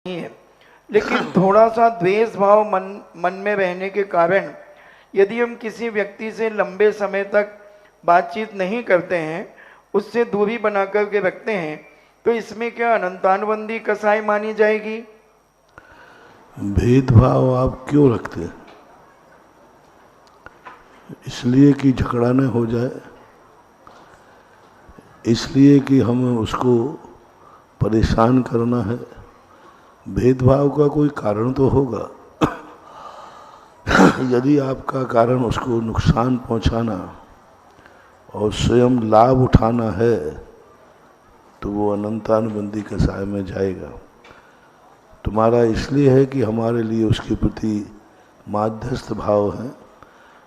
नहीं है, लेकिन थोड़ा सा द्वेष भाव मन में रहने के कारण यदि हम किसी व्यक्ति से लंबे समय तक बातचीत नहीं करते हैं, उससे दूरी बना करके रखते हैं, तो इसमें क्या अनंतानुबंधी कसाई मानी जाएगी? भेदभाव आप क्यों रखते हैं? इसलिए कि झगड़ा न हो जाए, इसलिए कि हमें उसको परेशान करना है। भेदभाव का कोई कारण तो होगा। यदि आपका कारण उसको नुकसान पहुंचाना और स्वयं लाभ उठाना है तो वो अनंतानुबंधी कसाय में जाएगा। तुम्हारा इसलिए है कि हमारे लिए उसके प्रति माध्यस्थ भाव है,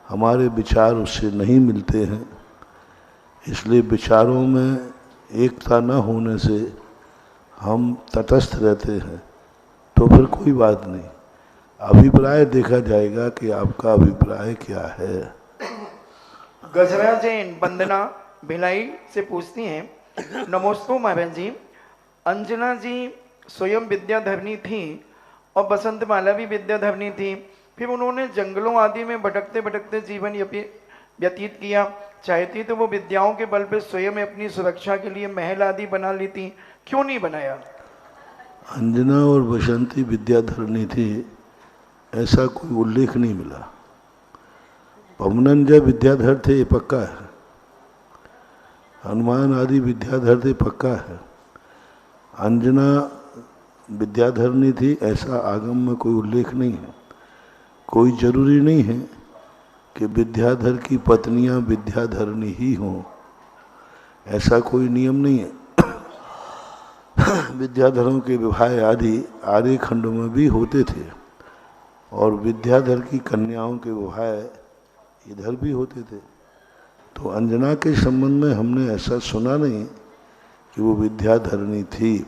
हमारे विचार उससे नहीं मिलते हैं, इसलिए विचारों में एकता न होने से हम तटस्थ रहते हैं। तो फिर कोई बात नहीं, अभिप्राय देखा जाएगा कि आपका अभिप्राय क्या है। गजरा जैन वंदना भिलाई से पूछती हैं, नमोस्तु महाराज जी, अंजना जी स्वयं विद्याधरणी थी और बसंत माला भी विद्याधरणी थी। फिर उन्होंने जंगलों आदि में भटकते भटकते जीवन व्यतीत किया। चाहती तो वो विद्याओं के बल पर स्वयं अपनी सुरक्षा के लिए महल आदि बना लेती, क्यों नहीं बनाया? अंजना और बसंती विद्याधरणी थी, ऐसा कोई उल्लेख नहीं मिला। पवनंजय विद्याधर थे, ये पक्का है। हनुमान आदि विद्याधर थे, पक्का है। अंजना विद्याधरणी थी, ऐसा आगम में कोई उल्लेख नहीं है। कोई जरूरी नहीं है कि विद्याधर की पत्नियां विद्याधरणी ही हों, ऐसा कोई नियम नहीं है। विद्याधरों के विवाह आदि आर्य खंड में भी होते थे और विद्याधर की कन्याओं के विवाह इधर भी होते थे। तो अंजना के संबंध में हमने ऐसा सुना नहीं कि वो विद्याधरणी थी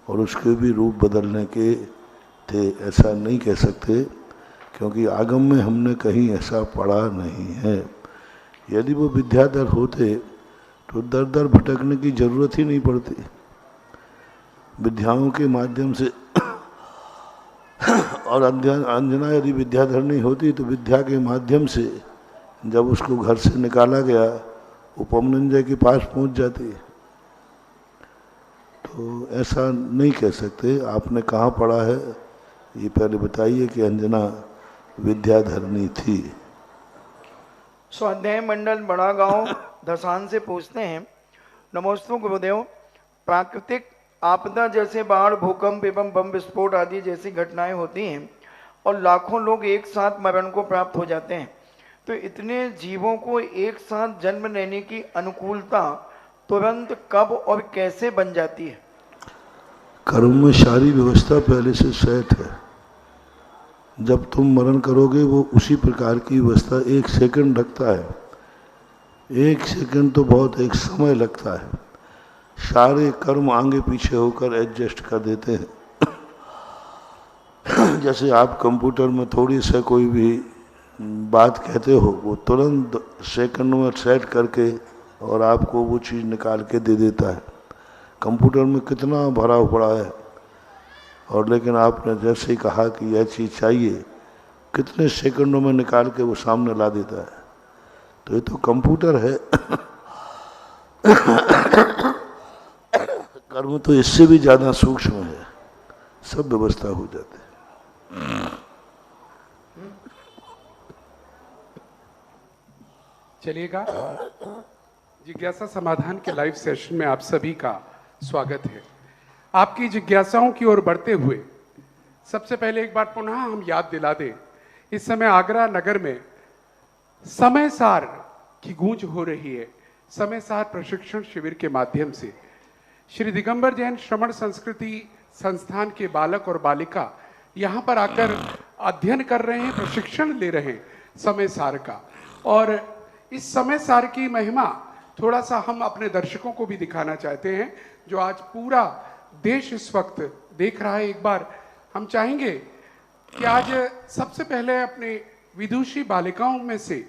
और उसके भी रूप बदलने के थे, ऐसा नहीं कह सकते, क्योंकि आगम में हमने कहीं ऐसा पढ़ा नहीं है। यदि वो विद्याधर होते तो दर दर भटकने की जरूरत ही नहीं पड़ती। विद्याओं के माध्यम से और अंजना यदि विद्याधर नहीं होती तो विद्या के माध्यम से जब उसको घर से निकाला गया वो पवनंजय के पास पहुंच जाती। तो ऐसा नहीं कह सकते। आपने कहाँ पढ़ा है ये पहले बताइए कि अंजना विद्याधरणी थी। स्वाध्याय मंडल बड़ा गांव धसान से पूछते हैं, नमोस्तु गुरुदेव, प्राकृतिक आपदा जैसे बाढ़, भूकंप एवं बम विस्फोट आदि जैसी घटनाएं होती हैं और लाखों लोग एक साथ मरण को प्राप्त हो जाते हैं, तो इतने जीवों को एक साथ जन्म लेने की अनुकूलता तुरंत कब और कैसे बन जाती है? कर्म में सारी व्यवस्था पहले से सेट है। जब तुम मरण करोगे वो उसी प्रकार की व्यवस्था 1 सेकंड लगता है। 1 सेकंड तो बहुत एक समय लगता है। सारे कर्म आगे पीछे होकर एडजस्ट कर देते हैं। जैसे आप कंप्यूटर में थोड़ी सा कोई भी बात कहते हो, वो तुरंत सेकंड में सेट करके और आपको वो चीज़ निकाल के दे देता है। कंप्यूटर में कितना भरा पड़ा है, और लेकिन आपने जैसे ही कहा कि यह चीज़ चाहिए, कितने सेकंडों में निकाल के वो सामने ला देता है। तो ये तो कंप्यूटर है। कर्म तो इससे भी ज़्यादा सूक्ष्म है, सब व्यवस्था हो जाती है। चलिएगा, जिज्ञासा समाधान के लाइव सेशन में आप सभी का स्वागत है। आपकी जिज्ञासाओं की ओर बढ़ते हुए सबसे पहले एक बार पुनः हम याद दिला दें, इस समय आगरा नगर में समय सार की गूंज हो रही है। समय सार प्रशिक्षण शिविर के माध्यम से श्री दिगंबर जैन श्रमण संस्कृति संस्थान के बालक और बालिका यहाँ पर आकर अध्ययन कर रहे हैं, प्रशिक्षण ले रहे हैं समय सार का। और इस समय सार की महिमा थोड़ा सा हम अपने दर्शकों को भी दिखाना चाहते हैं, जो आज पूरा देश इस वक्त देख रहा है। एक बार हम चाहेंगे कि आज सबसे पहले अपने विदुषी बालिकाओं में से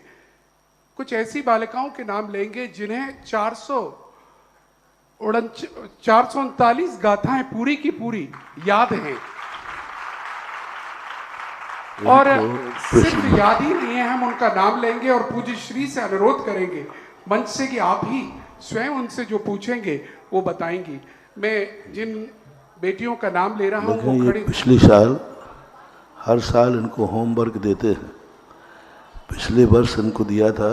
कुछ ऐसी बालिकाओं के नाम लेंगे जिन्हें 439 गाथाएं पूरी की पूरी याद हैं। और इनको सिर्फ याद ही नहीं है, हम उनका नाम लेंगे और पूज्य श्री से अनुरोध करेंगे मंच से कि आप ही स्वयं उनसे जो पूछेंगे वो बताएंगी। मैं जिन बेटियों का नाम ले रहा हूँ लेकिन वो ये खड़ी। पिछले साल हर साल इनको होमवर्क देते हैं। पिछले वर्ष इनको दिया था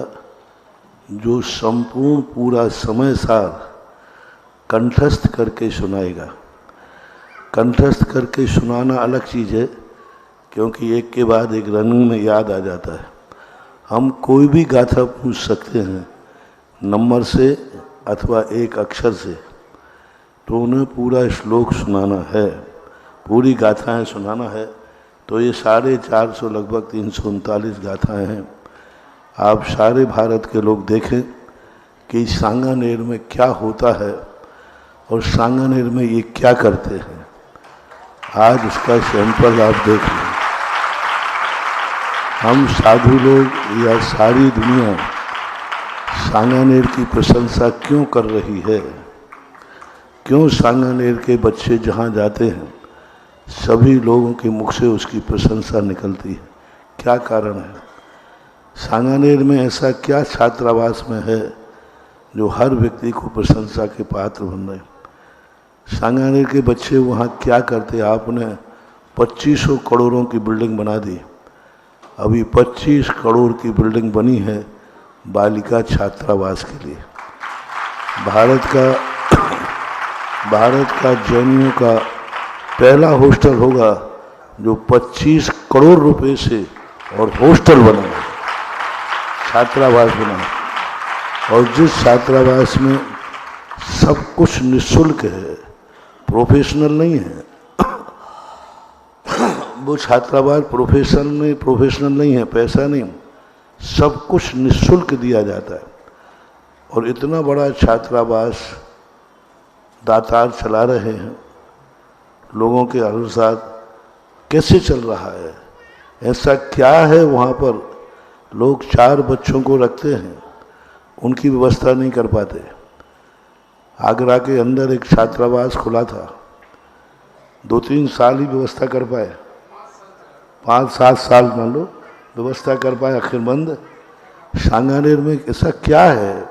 जो संपूर्ण पूरा समय सार कंठस्थ करके सुनाएगा। कंठस्थ करके सुनाना अलग चीज़ है, क्योंकि एक के बाद एक रंग में याद आ जाता है। हम कोई भी गाथा पूछ सकते हैं नंबर से अथवा एक अक्षर से, तो उन्हें पूरा श्लोक सुनाना है, पूरी गाथाएं सुनाना है। तो ये 450 लगभग 339 गाथाएं हैं। आप सारे भारत के लोग देखें कि सांगानेर में क्या होता है और सांगानेर में ये क्या करते हैं। आज उसका सैंपल आप देख लें। हम साधु लोग या सारी दुनिया सांगानेर की प्रशंसा क्यों कर रही है, क्यों सांगानेर के बच्चे जहाँ जाते हैं सभी लोगों के मुख से उसकी प्रशंसा निकलती है, क्या कारण है? सांगानेर में ऐसा क्या छात्रावास में है जो हर व्यक्ति को प्रशंसा के पात्र बन रहे हैं? सांगानेर के बच्चे वहाँ क्या करते? आपने 2500 करोड़ों की बिल्डिंग बना दी। अभी 25 करोड़ की बिल्डिंग बनी है बालिका छात्रावास के लिए। भारत का जैनियों का पहला हॉस्टल होगा जो 25 करोड़ रुपए से और हॉस्टल बना, छात्रावास बना, और जिस छात्रावास में सब कुछ निःशुल्क है, प्रोफेशनल नहीं है। वो छात्रावास प्रोफेशनल नहीं है, पैसा नहीं, सब कुछ निःशुल्क दिया जाता है। और इतना बड़ा छात्रावास दातार चला रहे हैं, लोगों के अनुसार कैसे चल रहा है? ऐसा क्या है वहाँ पर? लोग 4 बच्चों को रखते हैं, उनकी व्यवस्था नहीं कर पाते। आगरा के अंदर एक छात्रावास खुला था, 2-3 साल ही व्यवस्था कर पाए, 5-7 साल मान लो व्यवस्था कर पाए, आखिर बंद। सांगानेर में ऐसा क्या है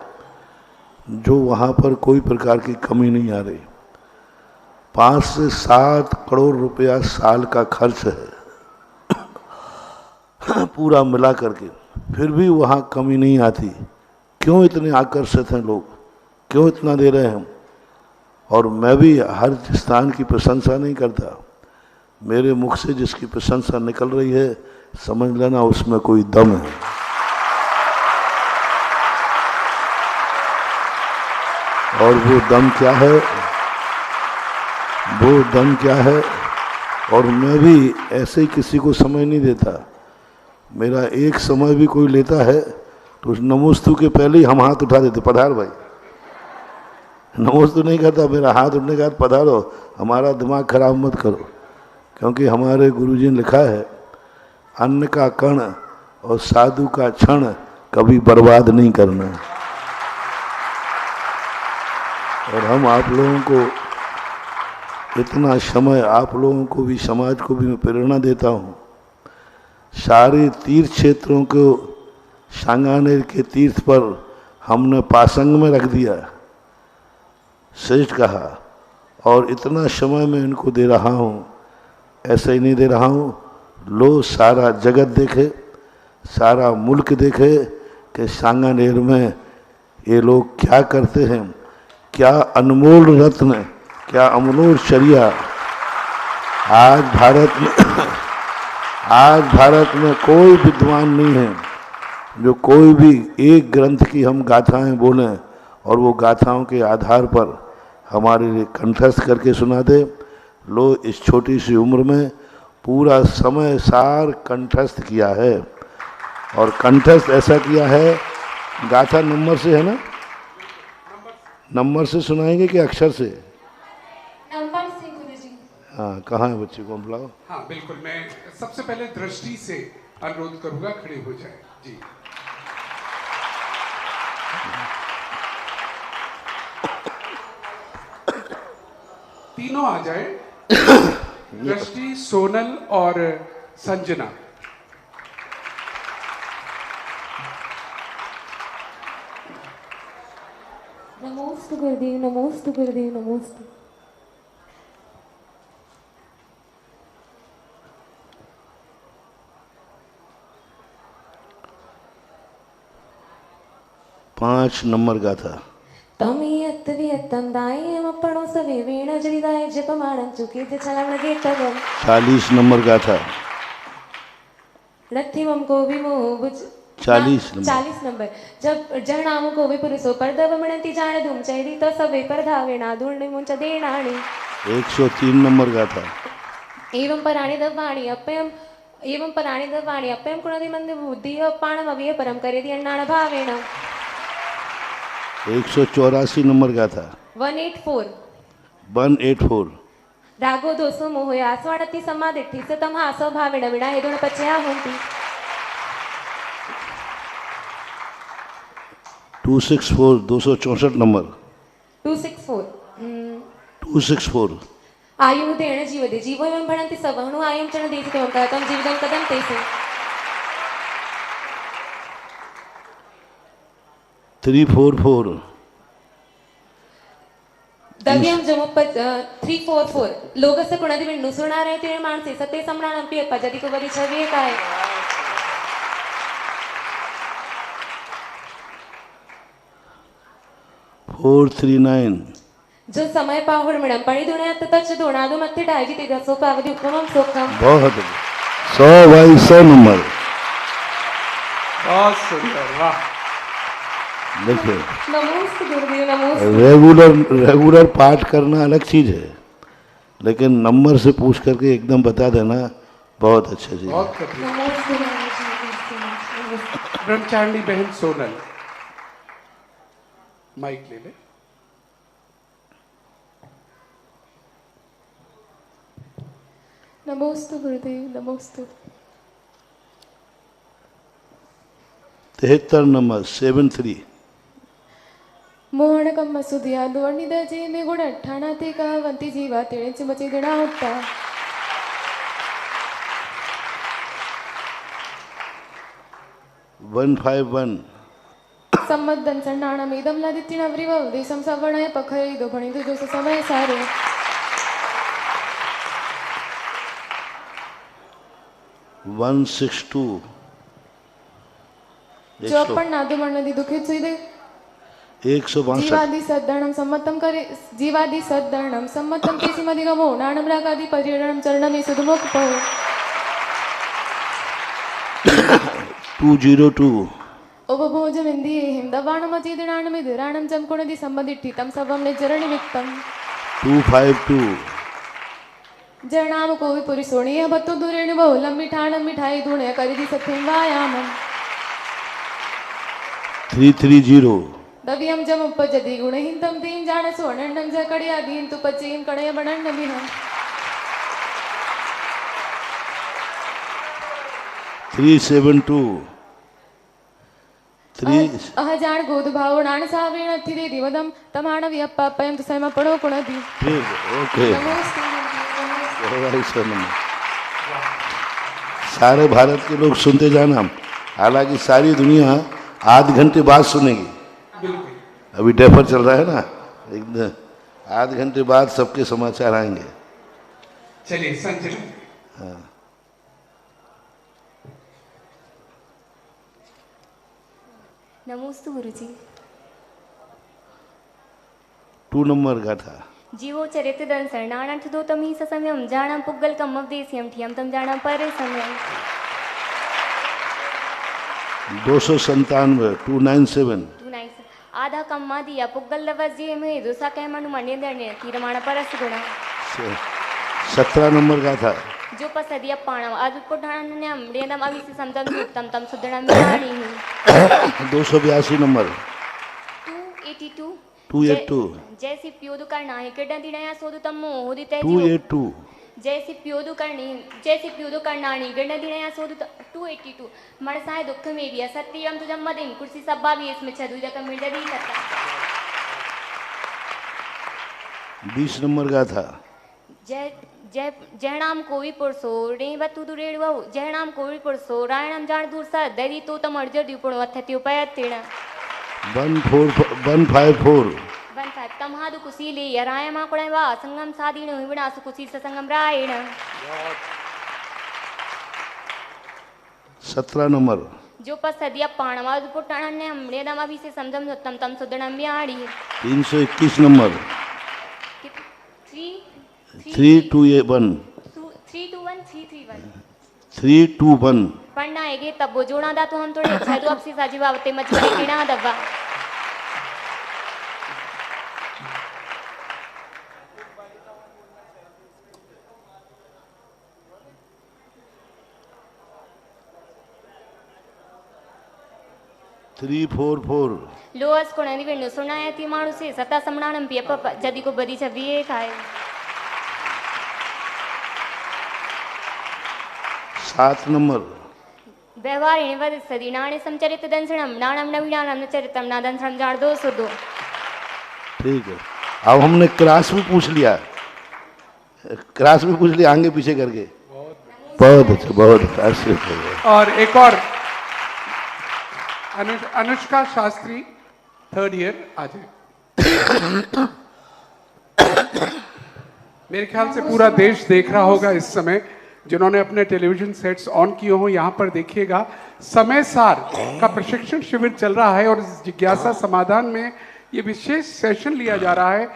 जो वहाँ पर कोई प्रकार की कमी नहीं आ रही? 5 से 7 करोड़ रुपया साल का खर्च है पूरा मिला करके, फिर भी वहाँ कमी नहीं आती। क्यों इतने आकर्षित हैं लोग, क्यों इतना दे रहे हैं? और मैं भी हर स्थान की प्रशंसा नहीं करता, मेरे मुख से जिसकी प्रशंसा निकल रही है समझ लेना उसमें कोई दम है। और वो दम क्या है, वो दम क्या है? और मैं भी ऐसे ही किसी को समय नहीं देता। मेरा एक समय भी कोई लेता है तो उस नमोस्तु के पहले ही हम हाथ उठा देते, पधार भाई। नमोस्तु नहीं करता, मेरा हाथ उठने के बाद पधारो, हमारा दिमाग खराब मत करो। क्योंकि हमारे गुरुजी ने लिखा है अन्न का कण और साधु का क्षण कभी बर्बाद नहीं करना। और हम आप लोगों को इतना समय, आप लोगों को भी, समाज को भी मैं प्रेरणा देता हूँ। सारे तीर्थ क्षेत्रों को सांगानेर के तीर्थ पर हमने पासंग में रख दिया, श्रेष्ठ कहा। और इतना समय मैं इनको दे रहा हूँ, ऐसे ही नहीं दे रहा हूँ, लो सारा जगत देखे, सारा मुल्क देखे कि सांगानेर में ये लोग क्या करते हैं, क्या अनमोल रत्न, क्या अमूल्य चर्या। आज भारत में कोई विद्वान नहीं है जो कोई भी एक ग्रंथ की हम गाथाएं बोलें और वो गाथाओं के आधार पर हमारे लिए कंठस्थ करके सुना दे। लो इस छोटी सी उम्र में पूरा समय सार कंठस्थ किया है। और कंठस्थ ऐसा किया है, गाथा नंबर से है ना, नंबर से सुनाएंगे कि अक्षर से? नंबर से गुरुजी। हाँ, कहाँ है बच्चे को बुलाओ। हाँ बिल्कुल, मैं सबसे पहले दृष्टि से अनुरोध करूंगा खड़े हो जाए जी। तीनों आ जाए, दृष्टि, सोनल और संजना। नमोस्तु गुरुदेव नमोस्तु गुरुदेव नमोस्तु। पांच नंबर गाथा। तमियत वियतम दायम अपनो सवे वेण जरिदाय जपमाणं चुकीत छलम गेतगम 40 नंबर गाथा। लथिवम को विमोह 40 नंबर। 40 नंबर। जब जहनाम को विपुरुषो पर दवमणति जान धूम चैरी तो सवे पर धावेना धूर्णि मुंच देणाणी 103 नंबर गाथा। एवं पराणि दवाणी अप्यम कुणदि मंद बुद्धि पाणम अविय परम करेदि अन्नाण भावेन 184 नंबर गाथा। 184 रागो दोषो मोह आस्वाडति समाधिठी सतम हासो भावेण विणा हेदुण पचया होंति 264 264 नंबर। 264 आयु देण जीवदे जीवो एवं भणन्ति सवहनु आयं चण देति तेवं कहतं जीवितं कदं तेसे 344 दव्यम जमुप 344 लोगस्य कुणदि विण्णु सुणारे ते मानसे सते सम्राणं पिय पजति को वदि छविए काय 439 जो समय पाहुड मिळम पणी दुनियात तच दोनादु मत्ते डायजी ते दसो पावदि उपमम सोकम बहुत 100 बाई 100 नंबर। बहुत सुंदर, वाह। देखिए नमोस्तु गुरुदेव नमोस्तु। रेगुलर पाठ करना अलग चीज है, लेकिन नंबर से पूछ करके एकदम बता देना बहुत अच्छा चीज है। बहुत कठिन। नमोस्तु नमोस्तु। ब्रह्मचारिणी बहन सोनल, माइक ले ले। नमोस्तु गुरुदेव नमोस्तु। 73 नंबर 73 मोहनकम मसुदिया दुवर्णिद जे में गुण अठाना ते का वंती जीवा तेणे चिमचे दिना होता 151 सम्मदन सन्नाणम इदम लादित्य नवरी देशम सवर्णय पखय दो भणि जो समय सारे 162 चौपन नादुमर्ण दी दुखित सुईदे 162 जीवादि सद्दणम सम्मतम करे जीवादि सद्दणम सम्मतम केसी मदिगमो नाणम रागादि परिणम चरणमे सुदमुख पहो 202 उपभोज मिंदी हिम दवाणम अचीदणाणम इदराणम चमकुणदि सम्मदिट्ठि तम सवम निजरण निमित्तम 252 जरणाम को विपुरी सोणीय बत्तो दुरेण बहुलम मिठाणम मिठाई धुणे करिदि सत्यम वायामम 330 दवियम जम उपजदि गुणहीन तम तीन जान सोणंडम ज कड़िया दीन तु पचीन कणय बनंड बिहम 372 अह जान गोद भाव नान सावेण अथिदे दिवदम तमाण वियप्पा पयम तो सैमा पड़ो कुणदि ओके नमस्ते सारे भारत के लोग सुनते जाना, हालांकि सारी दुनिया आध घंटे बाद सुनेगी। अभी डेफर चल रहा है ना, एकदम आध घंटे बाद सबके समाचार आएंगे। चलिए संजय। हाँ। नमोस्तु गुरुजी। 2 नंबर गाथा। जीवो चरित्र दन शरणानंथ दो तम ही ससम्यम जाणम पुग्गल कम अवदेश्यम ठियम तम जाणम परे सम्यम 297 297 आधा कम्मा दिया पुग्गल लवजी में दूसरा कह मनु मन्य दण्य तीरमाण परस गुण 17 नंबर गाथा। जो पसदिया पाणम अदुपुठानन्यम लेदम अविसि समतम युक्तम तम सुदणम विहाणी 282 नंबर 282 जैसी प्योदु करना है किडन दिनया सोदु तम्मो होदि तेजी 282 जैसी प्योदु करनाणी गिरण दिनया सोदु 282 मणसाय दुख में भी सत्यम तुझम मदिन कुर्सी सब्बा भी इसमें छदु जक मिर्ददी सत्ता 20 नंबर गाथा। जय जय जयनाम कोवी पुरसो रेवतु दुरेड़वो जयनाम कोवी पुरसो रायणम जान दूर सा दैदी तो तम अर्जर दिपुण वथति उपयत तेण 154 15 तमहादु कुशीले यराय माकुड़े वा संगम साधीन हिवड़ा सुकुशी ससंगम रायण 17 नंबर जो पसदिया पाणवाद पुटाणन ने हमले दम अभी से समझम सत्तम तम सुदणम बिहाड़ी 321 नंबर 321 321 पढ़ना है तब वो जोड़ा दा तो हम थोड़े अच्छा तो आपसे साजी बावते मच करे ना दबा थ्री फोर फोर लोअस को नदी वेणु सुनाया थी माणु से सता समणानम पिय पप जदी को बदी छवि एक आए 7 नंबर व्यवहार वद सदी नाणे समचरित दंसणम नाणम नवीनानम चरितम ना दंसणम जाड़ दो सुदो ठीक है। अब हमने क्रास भी पूछ लिया, क्रास भी पूछ लिया आगे पीछे करके। बहुत अच्छा, बहुत अच्छा। और एक और अनुष्का शास्त्री 3rd ईयर आ जाए। मेरे ख्याल से पूरा देश देख रहा होगा इस समय, जिन्होंने अपने टेलीविजन सेट्स ऑन किए हों यहाँ पर देखिएगा, समय सार का प्रशिक्षण शिविर चल रहा है और इस जिज्ञासा समाधान में ये विशेष सेशन लिया जा रहा है,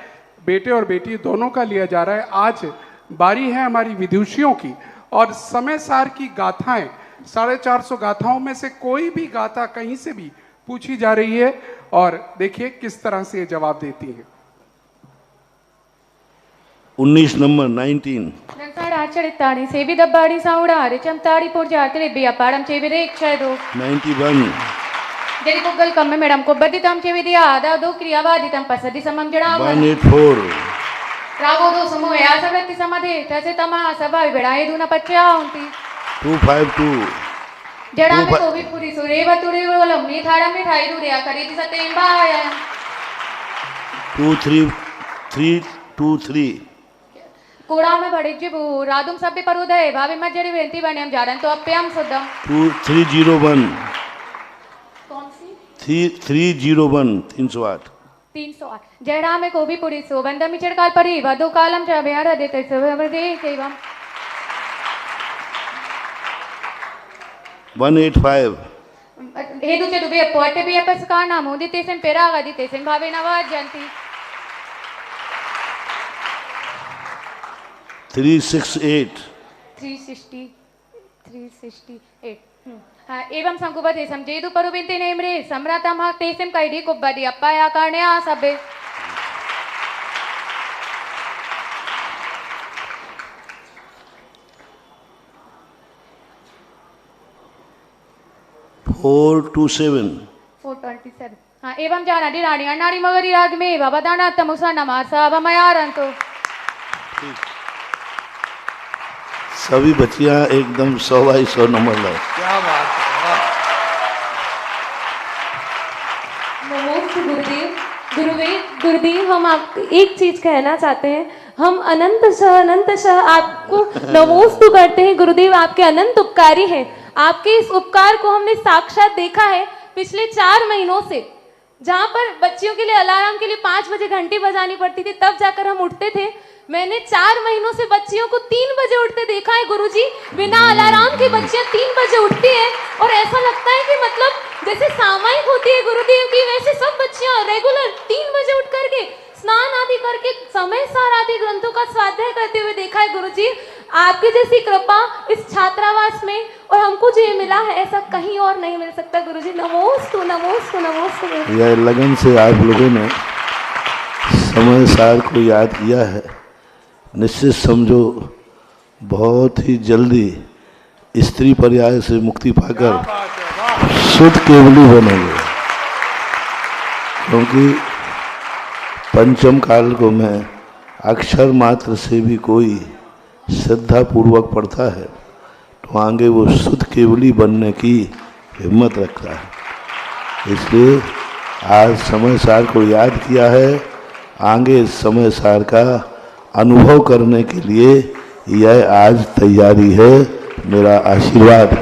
बेटे और बेटी दोनों का लिया जा रहा है। आज बारी है हमारी विदुषियों की और समय सार की गाथाएं 450 गाथाओं में से कोई भी गाथा कहीं से भी पूछी जा रही है और देखिए किस तरह से ये जवाब देती हैं। 19 नंबर 19 आचरिताड़ी सेवी दब्बाड़ी साउड़ा रे चमताड़ी पोर जाते बिया पाड़म चेवी रे इच्छा दो 91 जरी कोगल कम में मैडम को बदी तम चेवी दिया आधा दो क्रियावादी तम पसदी समम जड़ा 184 रागो दो समूह या सबरति समाधे तसे तमा सभा बेड़ाए दूना पच्चा होती 252 जड़ा में को भी पूरी सुरे बतुरे बोलम मी थाड़ा में ठाई दूरिया करी थी सतेम बाया 23 कूड़ा में बड़े जिबू रादुम सब भी परुदय भाभी मजरी वेंती बने हम जारन तो अप्याम सुदम 301 कौन सी 308 308 जड़ा में को भी पूरी सो बंदमी चढ़काल परी वधु कालम चा बिहार देते से दे केवम 185 हे दुचे दुबे पोटे भी अपस का नाम होदी तेसन पेरा गदी तेसन भावे नवाज जानती 368 हाँ एवं संकुबत एसम जेदु परुबिंते नेमरे सम्राता मा तेसम कैडी कुब्बदी अप्पाया करने आ सबे427 हाँ एवं जाना डी रानी अन्नारी मगरी राग में बाबा दाना तमुसा नमासा बमयारन तो सभी बच्चियां एकदम 100/100 नंबर लाए। क्या बात है। नमस्ते गुरुदेव हम आपको एक चीज कहना चाहते हैं, हम अनंत आपको नमोस्तु करते हैं गुरुदेव, आपके अनंत उपकारी हैं। आपके इस उपकार को हमने साक्षात देखा है पिछले 4 महीनों से, जहाँ पर बच्चियों के लिए अलार्म के लिए 5 बजे घंटी बजानी पड़ती थी, तब जाकर हम उठते थे। मैंने 4 महीनों से बच्चियों को 3 बजे उठते देखा है गुरुजी, बिना अलार्म के बच्चियां 3 बजे उठती हैं और ऐसा लगता है कि मतलब जैसे सामायिक होती है गुरुदेव की, वैसे सब बच्चियां रेगुलर 3 बजे उठ करके स्नान आदि करके समय सार आदि ग्रंथों का स्वाध्याय करते हुए देखा है गुरुजी। आपकी जैसी कृपा इस छात्रावास में और हमको जो ये मिला है ऐसा कहीं और नहीं मिल सकता गुरुजी। नमोस्तु नमोस्तु नमोस्तु। यह लगन से आप लोगों ने समय सार को याद किया है, निश्चित समझो बहुत ही जल्दी स्त्री पर्याय से मुक्ति पाकर शुद्ध केवली बनेंगे, क्योंकि पंचम काल को मैं अक्षर मात्र से भी कोई श्रद्धा पूर्वक पढ़ता है तो आगे वो शुद्ध केवली बनने की हिम्मत रखता है। इसलिए आज समय सार को याद किया है, आगे समय सार का अनुभव करने के लिए यह आज तैयारी है। मेरा आशीर्वाद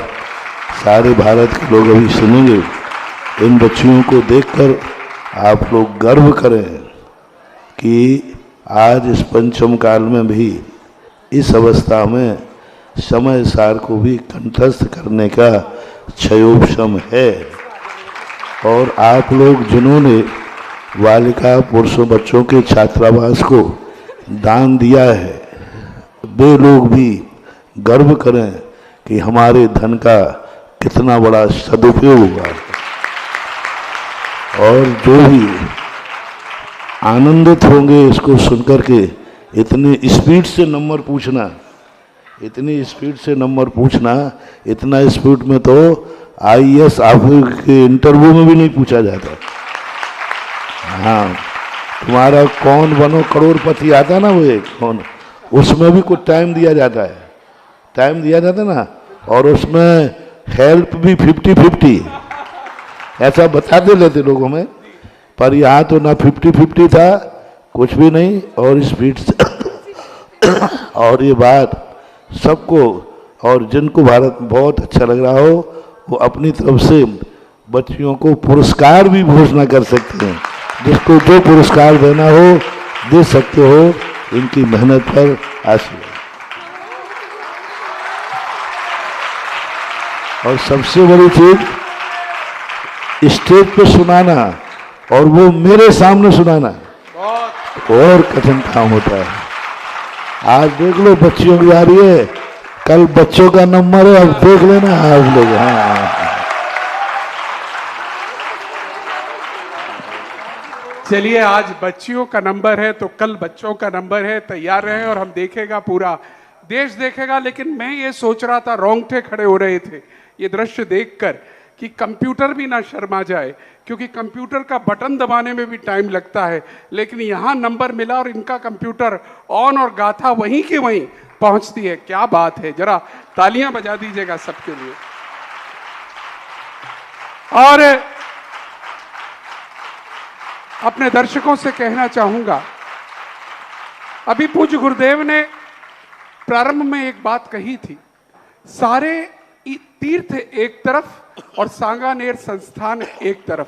सारे भारत के लोग अभी सुनेंगे। इन बच्चियों को देखकर आप लोग गर्व करें कि आज इस पंचम काल में भी इस अवस्था में समय सार को भी कंठस्थ करने का क्षयोपशम है। और आप लोग जिन्होंने बालिका पुरुषों बच्चों के छात्रावास को दान दिया है, वे लोग भी गर्व करें कि हमारे धन का कितना बड़ा सदुपयोग हुआ है। और जो भी आनंदित होंगे इसको सुनकर के, इतनी स्पीड से नंबर पूछना, इतनी स्पीड से नंबर पूछना, इतना स्पीड में तो आईएएस ऑफिसर के इंटरव्यू में भी नहीं पूछा जाता। हाँ, तुम्हारा कौन बनो करोड़पति आता ना, वो एक कौन, उसमें भी कुछ टाइम दिया जाता है, टाइम दिया जाता ना, और उसमें हेल्प भी 50-50 ऐसा बताते लेते लोगों में। पर यहाँ तो ना 50-50 था, कुछ भी नहीं, और स्पीड से और ये बात सबको, और जिनको भारत में बहुत अच्छा लग रहा हो वो अपनी तरफ से बच्चियों को पुरस्कार भी घोषणा कर सकते हैं। जिसको जो पुरस्कार देना हो दे सकते हो, इनकी मेहनत पर आशीर्वाद। और सबसे बड़ी चीज स्टेज पे सुनाना, और वो मेरे सामने सुनाना और कठिन काम होता है। आज देख लो बच्चियों की आ रही है, कल बच्चों का नंबर है, अब देख लेना आप लोग। हाँ, चलिए, आज बच्चियों का नंबर है तो कल बच्चों का नंबर है। तैयार रहे और हम देखेगा, पूरा देश देखेगा। लेकिन मैं ये सोच रहा था, रोंगटे खड़े हो रहे थे ये दृश्य देखकर, कि कंप्यूटर भी ना शर्मा जाए, क्योंकि कंप्यूटर का बटन दबाने में भी टाइम लगता है। लेकिन यहाँ नंबर मिला और इनका कंप्यूटर ऑन और गाथा वहीं की वहीं पहुंचती है। क्या बात है, जरा तालियां बजा दीजिएगा सबके लिए। और अपने दर्शकों से कहना चाहूंगा, अभी पूज्य गुरुदेव ने प्रारंभ में एक बात कही थी, सारे तीर्थ एक तरफ और सांगानेर संस्थान एक तरफ।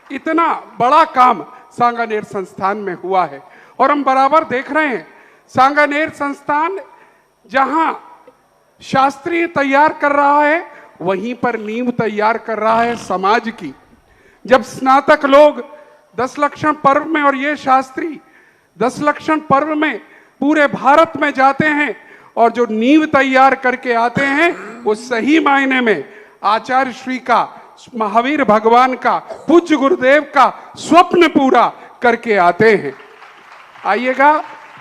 इतना बड़ा काम सांगानेर संस्थान में हुआ है और हम बराबर देख रहे हैं, सांगानेर संस्थान जहां शास्त्री तैयार कर रहा है, वहीं पर नींव तैयार कर रहा है समाज की। जब स्नातक लोग 10 लक्षण पर्व में और ये शास्त्री 10 लक्षण पर्व में पूरे भारत में जाते हैं और जो नींव तैयार करके आते हैं, वो सही मायने में आचार्य श्री का, महावीर भगवान का, पूज्य गुरुदेव का स्वप्न पूरा करके आते हैं। आइएगा,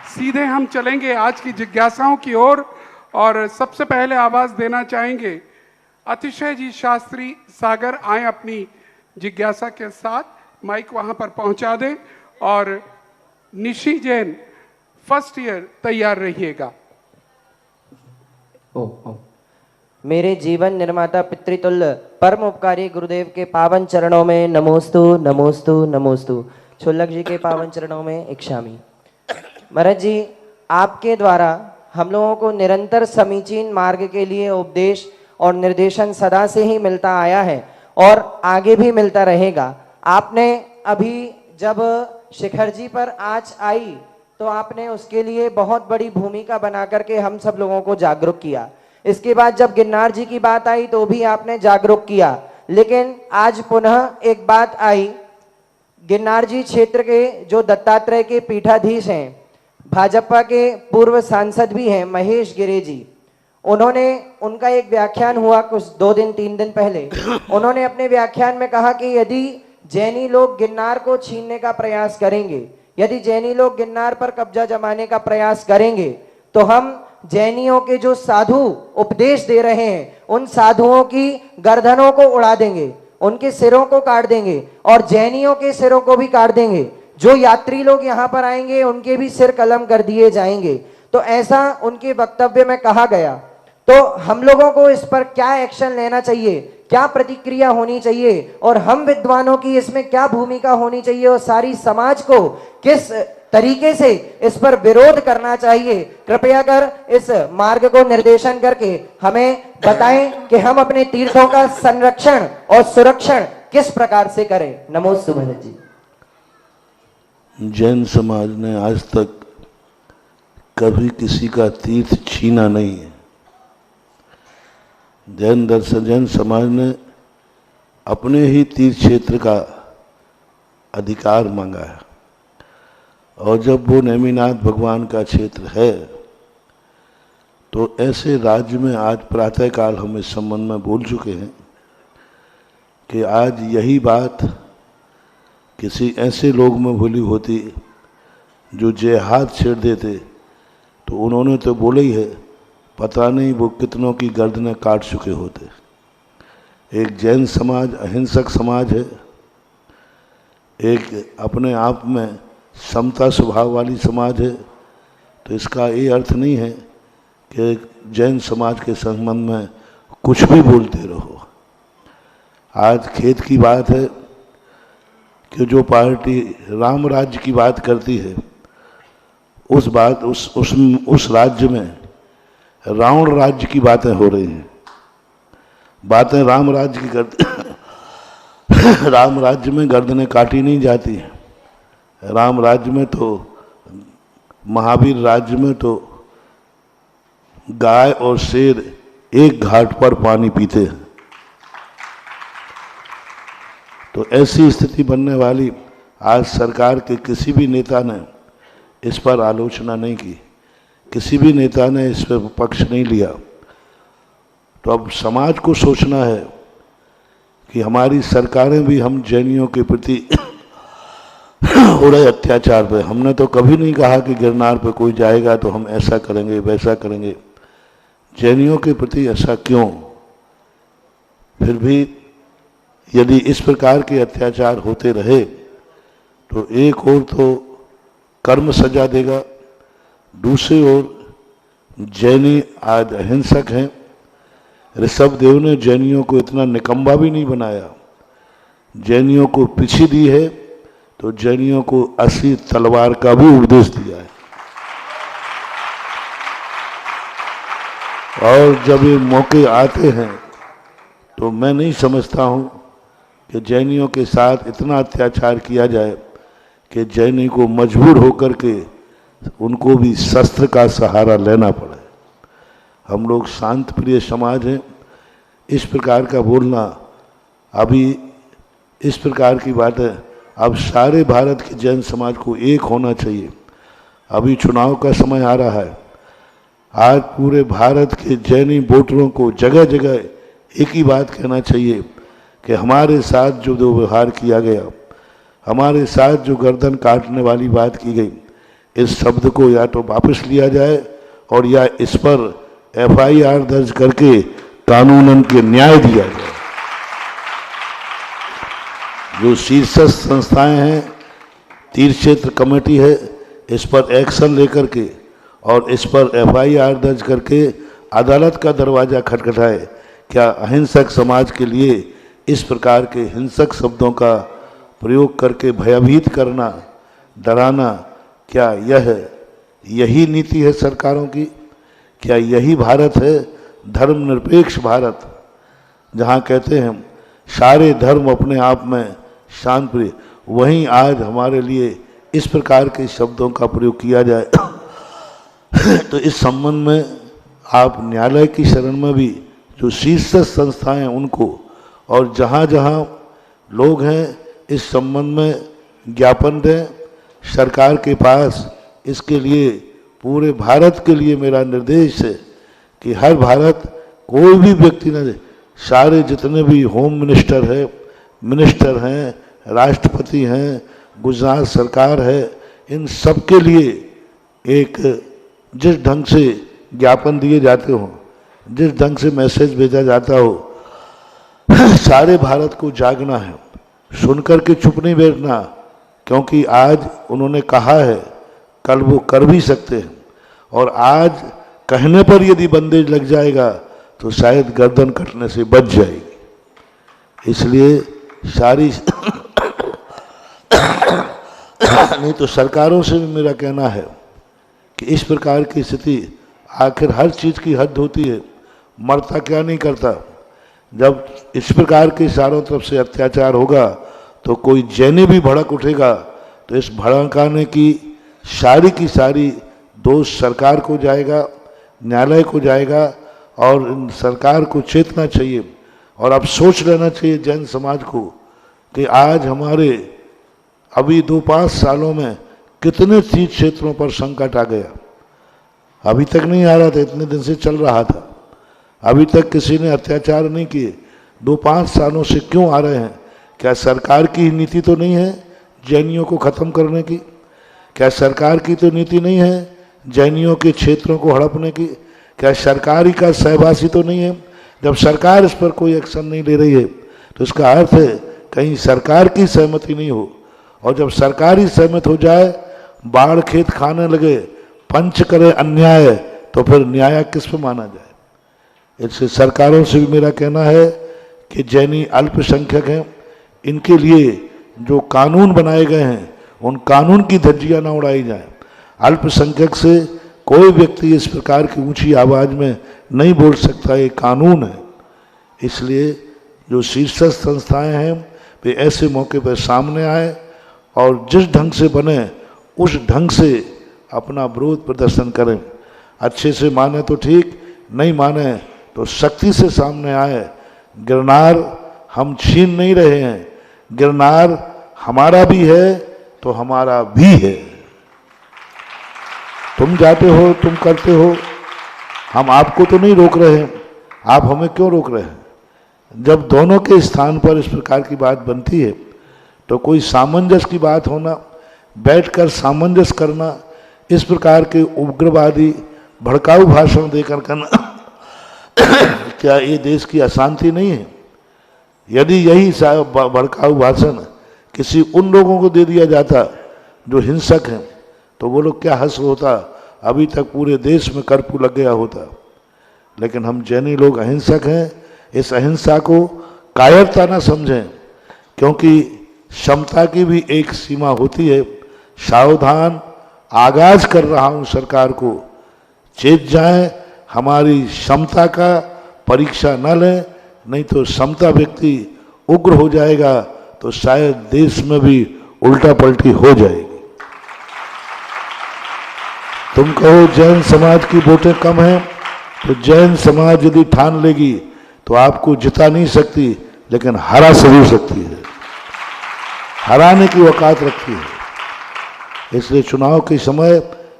सीधे हम चलेंगे आज की जिज्ञासाओं की ओर। और सबसे पहले आवाज देना चाहेंगे अतिशय जी शास्त्री सागर, आए अपनी जिज्ञासा के साथ, माइक वहां पर पहुंचा दें। और निशी जैन फर्स्ट ईयर, तैयार रहिएगा। मेरे जीवन निर्माता पितृतुल्य परम उपकारी गुरुदेव के पावन चरणों में नमोस्तु नमोस्तु नमोस्तु। छोलक जी के पावन चरणों में इक्षामी। महाराज जी, आपके द्वारा हम लोगों को निरंतर समीचीन मार्ग के लिए उपदेश और निर्देशन सदा से ही मिलता आया है और आगे भी मिलता रहेगा। आपने अभी जब शिखर जी पर आँच आई तो आपने उसके लिए बहुत बड़ी भूमिका बना करके हम सब लोगों को जागरूक किया। इसके बाद जब गिरनार जी की बात आई तो भी आपने जागरूक किया। लेकिन आज पुनः एक बात आई, गिरनार जी क्षेत्र के जो दत्तात्रेय के पीठाधीश हैं, भाजपा के पूर्व सांसद भी हैं महेश गिरे जी, उन्होंने, उनका एक व्याख्यान हुआ कुछ 2-3 दिन पहले। उन्होंने अपने व्याख्यान में कहा कि यदि जैनी लोग गिरनार को छीनने का प्रयास करेंगे, यदि जैनी लोग गिरनार पर कब्जा जमाने का प्रयास करेंगे, तो हम जैनियों के जो साधु उपदेश दे रहे हैं, उन साधुओं की गर्दनों को उड़ा देंगे, उनके सिरों को काट देंगे और जैनियों के सिरों को भी काट देंगे। जो यात्री लोग यहाँ पर आएंगे उनके भी सिर कलम कर दिए जाएंगे। तो ऐसा उनके वक्तव्य में कहा गया। तो हम लोगों को इस पर क्या एक्शन लेना चाहिए, क्या प्रतिक्रिया होनी चाहिए और हम विद्वानों की इसमें क्या भूमिका होनी चाहिए और सारी समाज को किस तरीके से इस पर विरोध करना चाहिए, कृपया कर इस मार्ग को निर्देशन करके हमें बताएं कि हम अपने तीर्थों का संरक्षण और सुरक्षण किस प्रकार से करें। नमोस्तु महाराज जी। जैन समाज ने आज तक कभी किसी का तीर्थ छीना नहीं है। जैन समाज ने अपने ही तीर्थ क्षेत्र का अधिकार मांगा है, और जब वो नेमिनाथ भगवान का क्षेत्र है तो ऐसे राज्य में आज प्रातःकाल हम इस संबंध में बोल चुके हैं कि आज यही बात किसी ऐसे लोग में भूली होती जो जेहाद छेड़ देते तो उन्होंने तो बोला ही है, पता नहीं वो कितनों की गर्दनें काट चुके होते। एक जैन समाज अहिंसक समाज है, एक अपने आप में समता स्वभाव वाली समाज है। तो इसका ये अर्थ नहीं है कि जैन समाज के संबंध में कुछ भी बोलते रहो। आज खेत की बात है कि जो पार्टी राम राज्य की बात करती है उस राज्य में रावण राज्य की बातें हो रही हैं। बातें राम राज्य की करते राम राज्य में गर्दनें काटी नहीं जाती। राम राज्य में तो महावीर राज्य में तो गाय और शेर एक घाट पर पानी पीते हैं। तो ऐसी स्थिति बनने वाली आज सरकार के किसी भी नेता ने इस पर आलोचना नहीं की, किसी भी नेता ने इस पर पक्ष नहीं लिया। तो अब समाज को सोचना है कि हमारी सरकारें भी हम जैनियों के प्रति हो रहे अत्याचार पे, हमने तो कभी नहीं कहा कि गिरनार पे कोई जाएगा तो हम ऐसा करेंगे वैसा करेंगे। जैनियों के प्रति ऐसा क्यों? फिर भी यदि इस प्रकार के अत्याचार होते रहे तो एक ओर तो कर्म सजा देगा, दूसरी ओर जैनी आज अहिंसक हैं। ऋषभदेव ने जैनियों को इतना निकम्मा भी नहीं बनाया। जैनियों को पीछे दी है तो जैनियों को 80 तलवार का भी उपदेश दिया है। और जब ये मौके आते हैं तो मैं नहीं समझता हूँ कि जैनियों के साथ इतना अत्याचार किया जाए कि जैनी को मजबूर होकर के उनको भी शस्त्र का सहारा लेना पड़े। हम लोग शांत प्रिय समाज हैं। इस प्रकार का बोलना, अभी इस प्रकार की बात है, अब सारे भारत के जैन समाज को एक होना चाहिए। अभी चुनाव का समय आ रहा है। आज पूरे भारत के जैनी वोटरों को जगह जगह एक ही बात कहना चाहिए कि हमारे साथ जो व्यवहार किया गया, हमारे साथ जो गर्दन काटने वाली बात की गई, इस शब्द को या तो वापस लिया जाए और या इस पर FIR दर्ज करके कानूनन के न्याय दिया जाए। जो शीर्षस्थ संस्थाएं हैं, तीर्थ क्षेत्र कमेटी है, इस पर एक्शन लेकर के और इस पर FIR दर्ज करके अदालत का दरवाजा खटखटाए। क्या अहिंसक समाज के लिए इस प्रकार के हिंसक शब्दों का प्रयोग करके भयभीत करना, डराना, क्या यही नीति है सरकारों की? क्या यही भारत है, धर्मनिरपेक्ष भारत, जहाँ कहते हैं सारे धर्म अपने आप में शांत प्रिय? वहीं आज हमारे लिए इस प्रकार के शब्दों का प्रयोग किया जाए तो इस संबंध में आप न्यायालय की शरण में भी जो शीर्ष संस्थाएं हैं उनको, और जहाँ जहाँ लोग हैं इस संबंध में ज्ञापन दें सरकार के पास। इसके लिए पूरे भारत के लिए मेरा निर्देश है कि हर भारत कोई भी व्यक्ति न दे, सारे जितने भी होम मिनिस्टर हैं, राष्ट्रपति हैं, गुजरात सरकार है, इन सब के लिए एक जिस ढंग से ज्ञापन दिए जाते हो, जिस ढंग से मैसेज भेजा जाता हो, सारे भारत को जागना है, सुनकर के चुप नहीं बैठना। क्योंकि आज उन्होंने कहा है, कल वो कर भी सकते हैं, और आज कहने पर यदि बंदेज लग जाएगा तो शायद गर्दन कटने से बच जाएगी। इसलिए सारी नहीं तो सरकारों से भी मेरा कहना है कि इस प्रकार की स्थिति, आखिर हर चीज़ की हद होती है, मरता क्या नहीं करता। जब इस प्रकार के चारों तरफ से अत्याचार होगा तो कोई जैनी भी भड़क उठेगा तो इस भड़काने की सारी दोष सरकार को जाएगा, न्यायालय को जाएगा। और इन सरकार को चेतना चाहिए और अब सोच लेना चाहिए जैन समाज को कि आज हमारे अभी 2-5 सालों में कितने तीर्थ क्षेत्रों पर संकट आ गया। अभी तक नहीं आ रहा था, इतने दिन से चल रहा था, अभी तक किसी ने अत्याचार नहीं किए। 2-5 सालों से क्यों आ रहे हैं? क्या सरकार की नीति तो नहीं है जैनियों को खत्म करने की? क्या सरकार की तो नीति नहीं है जैनियों के क्षेत्रों को हड़पने की? क्या सरकार ही का सहवासी तो नहीं है? जब सरकार इस पर कोई एक्शन नहीं ले रही है तो इसका अर्थ है कहीं सरकार की सहमति नहीं हो। और जब सरकार ही सहमत हो जाए, बाढ़ खेत खाने लगे, पंच करे अन्याय, तो फिर न्याय किस पे माना जाए? इससे सरकारों से भी मेरा कहना है कि जैनी अल्पसंख्यक हैं, इनके लिए जो कानून बनाए गए हैं उन कानून की धज्जियां ना उड़ाई जाए। अल्पसंख्यक से कोई व्यक्ति इस प्रकार की ऊंची आवाज में नहीं बोल सकता, ये कानून है। इसलिए जो शीर्षस्थ संस्थाएं हैं वे ऐसे मौके पर सामने आए और जिस ढंग से बने उस ढंग से अपना विरोध प्रदर्शन करें। अच्छे से माने तो ठीक, नहीं माने तो शक्ति से सामने आए। गिरनार हम छीन नहीं रहे हैं, गिरनार हमारा भी है तो हमारा भी है। तुम जाते हो, तुम करते हो, हम आपको तो नहीं रोक रहे हैं, आप हमें क्यों रोक रहे हैं? जब दोनों के स्थान पर इस प्रकार की बात बनती है तो कोई सामंजस्य की बात होना, बैठकर सामंजस्य करना, इस प्रकार के उग्रवादी भड़काऊ भाषण देकर करना क्या ये देश की अशांति नहीं है? यदि यही भड़काऊ भाषण किसी उन लोगों को दे दिया जाता जो हिंसक हैं तो वो लोग क्या हंस होता, अभी तक पूरे देश में कर्फ्यू लग गया होता। लेकिन हम जैनी लोग अहिंसक हैं, इस अहिंसा को कायरता ना समझें, क्योंकि क्षमता की भी एक सीमा होती है। सावधान आगाज कर रहा हूं सरकार को, चेत जाएं, हमारी क्षमता का परीक्षा न लें, नहीं तो क्षमता व्यक्ति उग्र हो जाएगा तो शायद देश में भी उल्टा पलटी हो जाएगी। तुम कहो जैन समाज की वोटें कम हैं, तो जैन समाज यदि ठान लेगी तो आपको जिता नहीं सकती, लेकिन हरा जरूर सकती है, हराने की औकात रखती है। इसलिए चुनाव के समय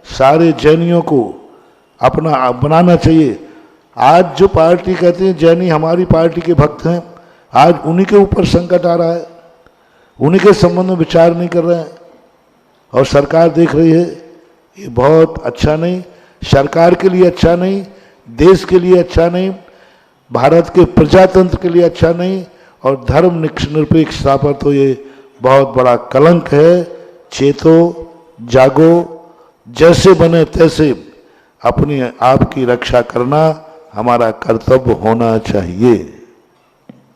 सारे जैनियों को अपना बनाना चाहिए। आज जो पार्टी कहती है जैनी हमारी पार्टी के भक्त हैं, आज उन्हीं के ऊपर संकट आ रहा है, उन्हीं के संबंध में विचार नहीं कर रहे हैं और सरकार देख रही है। ये बहुत अच्छा नहीं, सरकार के लिए अच्छा नहीं, देश के लिए अच्छा नहीं, भारत के प्रजातंत्र के लिए अच्छा नहीं, और धर्म निरपेक्षता पर तो ये बहुत बड़ा कलंक है। चेतो, जागो, जैसे बने तैसे अपनी आप की रक्षा करना हमारा कर्तव्य होना चाहिए।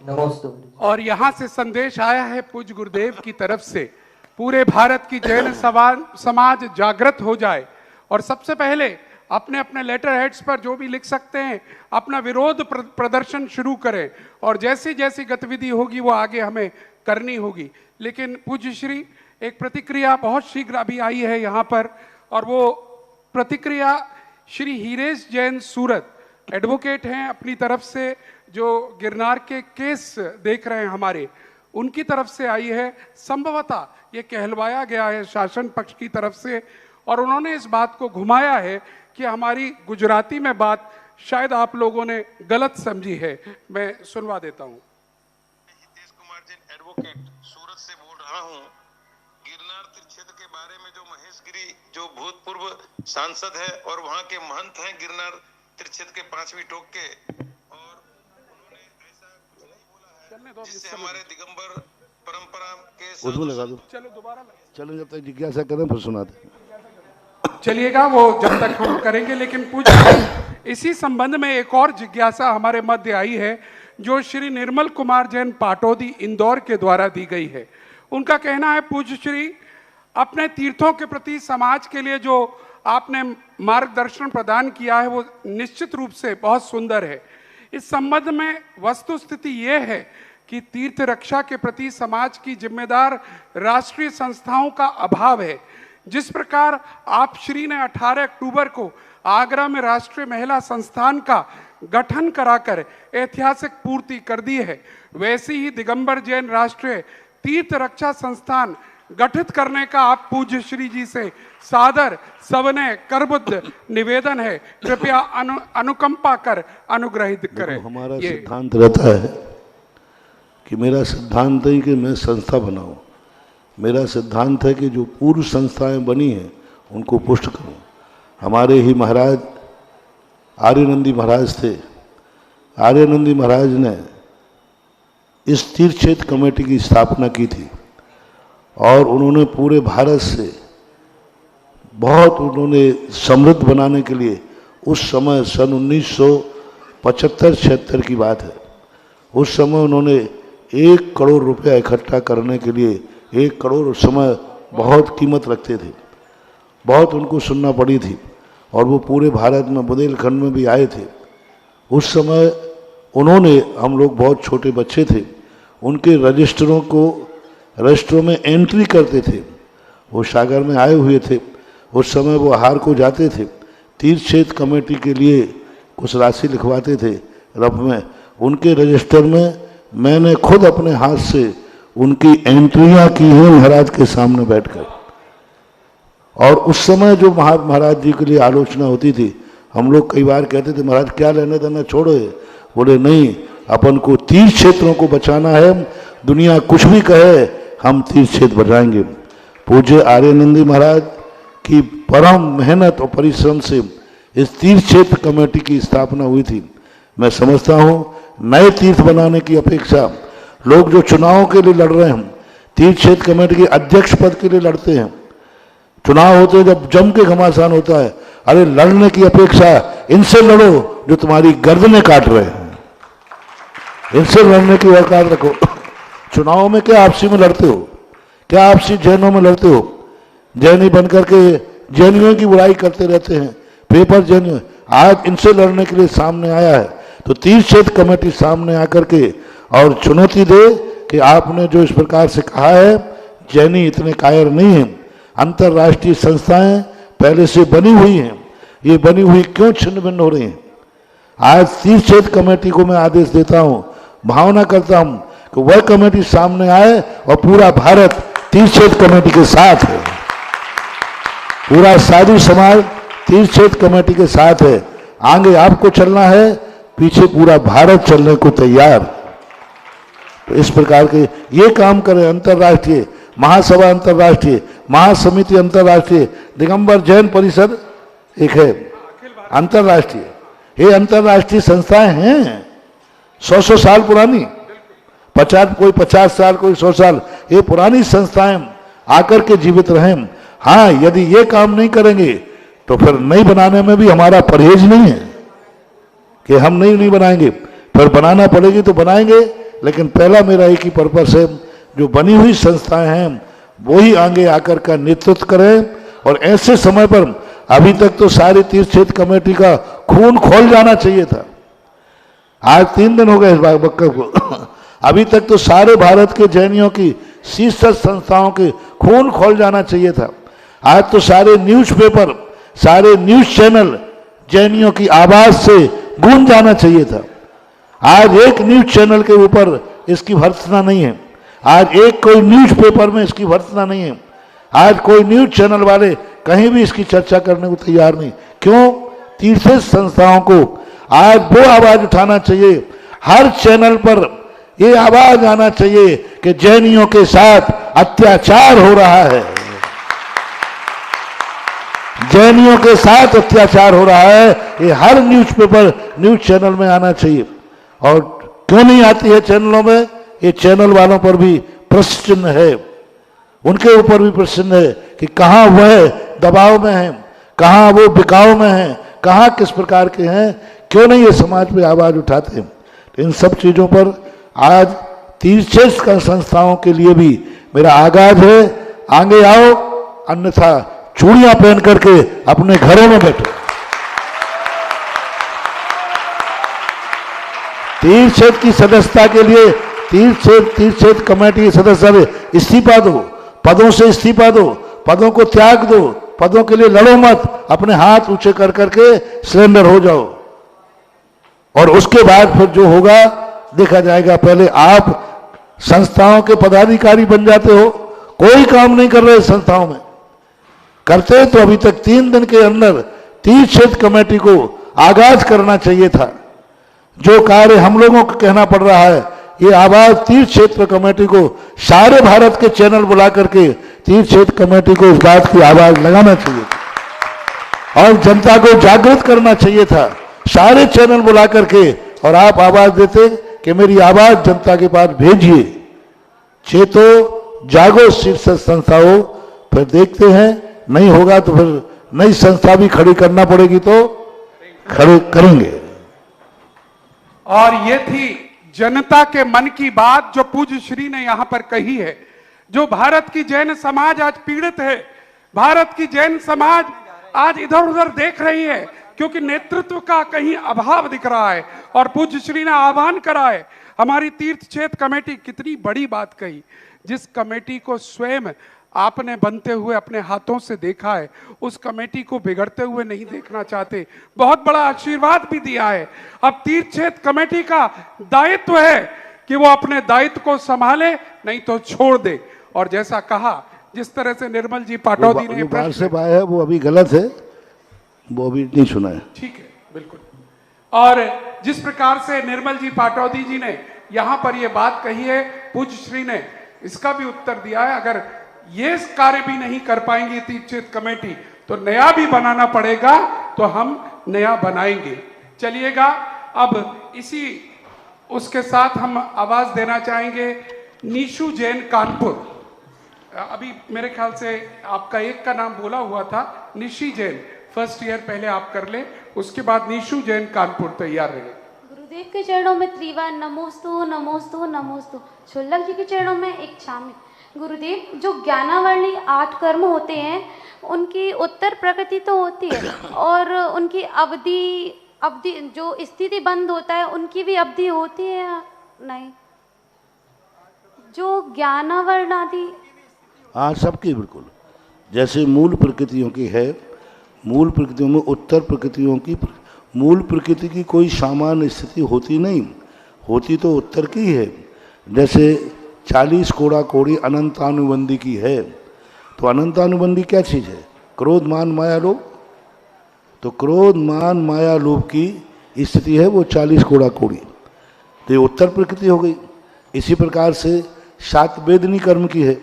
नमोस्तु। और यहाँ से संदेश आया है पूज्य गुरुदेव की तरफ से, पूरे भारत की जैन समाज जागृत हो जाए और सबसे पहले अपने अपने लेटर हेड्स पर जो भी लिख सकते हैं अपना विरोध प्रदर्शन शुरू करें, और जैसी जैसी गतिविधि होगी वो आगे हमें करनी होगी। लेकिन पूज्य श्री एक प्रतिक्रिया बहुत शीघ्र अभी आई है यहाँ पर, और वो प्रतिक्रिया श्री हीरेश जैन सूरत एडवोकेट हैं अपनी तरफ से, जो गिरनार के केस देख रहे हैं हमारे, उनकी तरफ से आई है। संभवतः ये कहलवाया गया है शासन पक्ष की तरफ से, और उन्होंने इस बात को घुमाया है कि हमारी गुजराती में बात शायद आप लोगों ने गलत समझी है। मैं सुनवा देता हूँ। हितेश कुमार जैन एडवोकेट सूरत से बोल रहा हूँ। गिरनार तीर्थ क्षेत्र के बारे में जो महेश गिरी जो भूतपूर्व सांसद है और वहाँ के महंत हैं गिरनार तीर्थ क्षेत्र के 5वीं टोक के, और उन्होंने ऐसा कुछ नहीं बोला है जिससे हमारे दिगंबर परंपरा के उसमें लगा दो। चलो दोबारा चलो जब तक जिज्ञासा करें फिर सुनाते चलिएगा, वो जब तक हम करेंगे। लेकिन पूज्य इसी संबंध में एक और जिज्ञासा हमारे मध्य आई है जो श्री निर्मल कुमार जैन पाटोदी इंदौर के द्वारा दी गई है। उनका कहना है, पूज्य श्री अपने तीर्थों के प्रति समाज के लिए जो आपने मार्गदर्शन प्रदान किया है वो निश्चित रूप से बहुत सुंदर है। इस संबंध में वस्तु स्थिति ये है कि तीर्थ रक्षा के प्रति समाज की जिम्मेदार राष्ट्रीय संस्थाओं का अभाव है। जिस प्रकार आप श्री ने 18 अक्टूबर को आगरा में राष्ट्रीय महिला संस्थान का गठन कराकर ऐतिहासिक पूर्ति कर दी है, वैसे ही दिगंबर जैन राष्ट्रीय तीर्थ रक्षा संस्थान गठित करने का आप पूज्य श्री जी से सादर सवनय करबुद्ध निवेदन है। कृपया अनुकंपा कर अनुग्रहित करें। हमारा सिद्धांत रहता है कि मेरा सिद्धांत है कि मैं संस्था बनाऊं। मेरा सिद्धांत है कि जो पूर्व संस्थाएं बनी हैं उनको पुष्ट करूं। हमारे ही महाराज आर्यनंदी महाराज थे। आर्यनंदी महाराज ने इस तीर्थ क्षेत्र कमेटी की स्थापना की थी और उन्होंने पूरे भारत से बहुत उन्होंने समृद्ध बनाने के लिए उस समय सन 1975-76 की बात है, उस समय उन्होंने 1 करोड़ रुपया इकट्ठा करने के लिए 1 करोड़ उस समय बहुत कीमत रखते थे, बहुत उनको सुनना पड़ी थी और वो पूरे भारत में बुंदेलखंड में भी आए थे। उस समय उन्होंने, हम लोग बहुत छोटे बच्चे थे, उनके रजिस्टरों में एंट्री करते थे। वो सागर में आए हुए थे, उस समय वो हार को जाते थे, तीर्थ क्षेत्र कमेटी के लिए कुछ राशि लिखवाते थे रफ में। उनके रजिस्टर में मैंने खुद अपने हाथ से उनकी एंट्रियां की हैं महाराज के सामने बैठकर। और उस समय जो महाराज जी के लिए आलोचना होती थी, हम लोग कई बार कहते थे महाराज क्या लेने देना छोड़ो है। बोले नहीं, अपन को तीर्थ क्षेत्रों को बचाना है, दुनिया कुछ भी कहे हम तीर्थ क्षेत्र बचाएंगे। पूज्य आर्यनंदी महाराज की परम मेहनत और परिश्रम से इस तीर्थ क्षेत्र कमेटी की स्थापना हुई थी। मैं समझता हूँ नए तीर्थ बनाने की अपेक्षा लोग जो चुनाव के लिए लड़ रहे हैं, तीर्थ क्षेत्र कमेटी के अध्यक्ष पद के लिए लड़ते हैं, चुनाव होते हैं जब जम के घमासान होता है, अरे लड़ने की अपेक्षा इनसे लड़ो जो तुम्हारी गर्दनें काट रहे हैं, इनसे लड़ने की औकात रखो। चुनाव में क्या आपसी में लड़ते हो, क्या आपसी जैनों में लड़ते हो, जैनी बनकर के जैनियों की बुराई करते रहते हैं, पेपर जैन। आज इनसे लड़ने के लिए सामने आया है तो तीर्थ क्षेत्र कमेटी सामने आकर के और चुनौती दे कि आपने जो इस प्रकार से कहा है, जैनी इतने कायर नहीं हैं। अंतर्राष्ट्रीय संस्थाएं पहले से बनी हुई हैं, ये बनी हुई क्यों छिन्न भिन्न हो रही हैं। आज तीर्थ क्षेत्र कमेटी को मैं आदेश देता हूं, भावना करता हूं कि वह कमेटी सामने आए और पूरा भारत तीर्थ क्षेत्र कमेटी के साथ है, पूरा साधु समाज तीर्थ क्षेत्र कमेटी के साथ है। आगे आपको चलना है, पीछे पूरा भारत चलने को तैयार। तो इस प्रकार के ये काम करें। अंतर्राष्ट्रीय महासभा, अंतर्राष्ट्रीय महासमिति, अंतर्राष्ट्रीय दिगंबर जैन परिषद एक है अंतर्राष्ट्रीय। ये अंतर्राष्ट्रीय संस्थाएं हैं 100 साल पुरानी, 50 कोई 50 साल कोई 100 साल, ये पुरानी संस्थाएं आकर के जीवित रहें। हाँ, यदि ये काम नहीं करेंगे तो फिर नई बनाने में भी हमारा परहेज नहीं है कि हम नहीं बनाएंगे, फिर बनाना पड़ेगी तो बनाएंगे। लेकिन पहला मेरा एक ही पर्पस है, जो बनी हुई संस्थाएं हैं वो ही आगे आकर का नेतृत्व करें। और ऐसे समय पर अभी तक तो सारी तीर्थ क्षेत्र कमेटी का खून खोल जाना चाहिए था। आज 3 दिन हो गए इस बक्कर को अभी तक तो सारे भारत के जैनियों की शीर्ष संस्थाओं के खून खोल जाना चाहिए था। आज तो सारे न्यूज़पेपर, सारे न्यूज चैनल जैनियों की आवाज से गूंज जाना चाहिए था। आज एक न्यूज चैनल के ऊपर इसकी भर्त्सना नहीं है, आज एक कोई न्यूज पेपर में इसकी भर्त्सना नहीं है, आज कोई न्यूज चैनल वाले कहीं भी इसकी चर्चा करने को तैयार नहीं। क्यों? तीर्थ संस्थाओं को आज वो आवाज उठाना चाहिए, हर चैनल पर ये आवाज आना चाहिए कि जैनियों के साथ अत्याचार हो रहा है, जैनियों के साथ अत्याचार हो रहा है। ये हर न्यूज़पेपर, न्यूज चैनल में आना चाहिए। और क्यों नहीं आती है चैनलों में? ये चैनल वालों पर भी प्रश्न चिन्ह है, उनके ऊपर भी प्रश्न है कि कहाँ वह दबाव में है, कहाँ वो बिकाव में है, कहाँ किस प्रकार के हैं, क्यों नहीं ये समाज पे आवाज उठाते हैं। तो इन सब चीज़ों पर आज तीर्थ क्षेत्र संस्थाओं के लिए भी मेरा आगाज है, आगे आओ, अन्यथा चूड़ियां पहन करके अपने घरों में बैठो। तीर्थ क्षेत्र की सदस्यता के लिए तीर्थ कमेटी के सदस्य इस्तीफा दो, पदों से इस्तीफा दो, पदों को त्याग दो, पदों के लिए लड़ो मत, अपने हाथ ऊंचे कर करके सरेंडर हो जाओ और उसके बाद फिर जो होगा देखा जाएगा। पहले आप संस्थाओं के पदाधिकारी बन जाते हो, कोई काम नहीं कर रहे संस्थाओं में, करते तो अभी तक 3 दिन के अंदर तीर्थ क्षेत्र कमेटी को आगाज करना चाहिए था। जो कार्य हम लोगों को कहना पड़ रहा है, ये आवाज तीर्थ क्षेत्र कमेटी को, सारे भारत के चैनल बुला करके तीर्थ क्षेत्र कमेटी को इस बात की आवाज लगाना चाहिए था और जनता को जागृत करना चाहिए था, सारे चैनल बुला करके, और आप आवाज देते कि मेरी आवाज जनता के पास भेजिए। चेतो जागो शीर्ष संस्थाओं, फिर देखते हैं, नहीं होगा तो फिर नई संस्था भी खड़ी करना पड़ेगी तो खड़े करेंगे। और ये थी जनता के मन की बात जो पूज्य श्री ने यहां पर कही है। जो भारत की जैन समाज आज पीड़ित है, भारत की जैन समाज आज इधर उधर देख रही है क्योंकि नेतृत्व का कहीं अभाव दिख रहा है, और पूज्य श्री ने आह्वान करा है। हमारी तीर्थ क्षेत्र कमेटी, कितनी बड़ी बात कही, जिस कमेटी को स्वयं आपने बनते हुए अपने हाथों से देखा है, उस कमेटी को बिगड़ते हुए नहीं देखना चाहते। बहुत बड़ा आशीर्वाद भी दिया है। अब तीर्थ क्षेत्र कमेटी का दायित्व है कि वो अपने दायित्व को संभाले, नहीं तो छोड़ दे। और जैसा कहा, जिस तरह से निर्मल जी पाटौदी ने बाहर से आया है वो अभी गलत है, वो अभी नहीं सुना है। ठीक है, बिल्कुल। और जिस प्रकार से निर्मल जी पाटौदी जी ने यहां पर ये बात कही है, पूज्य श्री ने इसका भी उत्तर दिया है। अगर ये कार्य भी नहीं कर पाएंगी तीर्थ क्षेत्र कमेटी तो नया भी बनाना पड़ेगा, तो हम नया बनाएंगे। चलिएगा, अब इसी उसके साथ हम आवाज देना चाहेंगे निशु जैन कानपुर। अभी मेरे ख्याल से आपका एक का नाम बोला हुआ था, निशी जैन, फर्स्ट ईयर पहले आप कर ले, उसके बाद निशु जैन कानपुर तैयार रहे। गुरुदेव के चरणों में त्रिवार नमोस्तु नमोस्तु नमोस्तु। छोलक जी के चरणों में एक शामिल। गुरुदेव, जो ज्ञानावर्णी 8 कर्म होते हैं, उनकी उत्तर प्रकृति तो होती है और उनकी अवधि जो स्थिति बंद होता है उनकी भी अवधि होती है या नहीं? जो ज्ञानावर्ण आदि, हाँ, सबकी बिल्कुल। जैसे मूल प्रकृतियों की है, मूल प्रकृतियों में उत्तर प्रकृतियों की, मूल प्रकृति की कोई सामान्य स्थिति होती नहीं, होती तो उत्तर की है। जैसे 40 कोड़ा कोड़ी अनंतानुबंधी की है, तो अनंतानुबंधी क्या चीज़ है? क्रोध मान माया लोभ। तो क्रोध मान माया लोभ की स्थिति है वो 40 कोड़ा कोड़ी, तो ये उत्तर प्रकृति हो गई। इसी प्रकार से 7 वेदनी कर्म की है।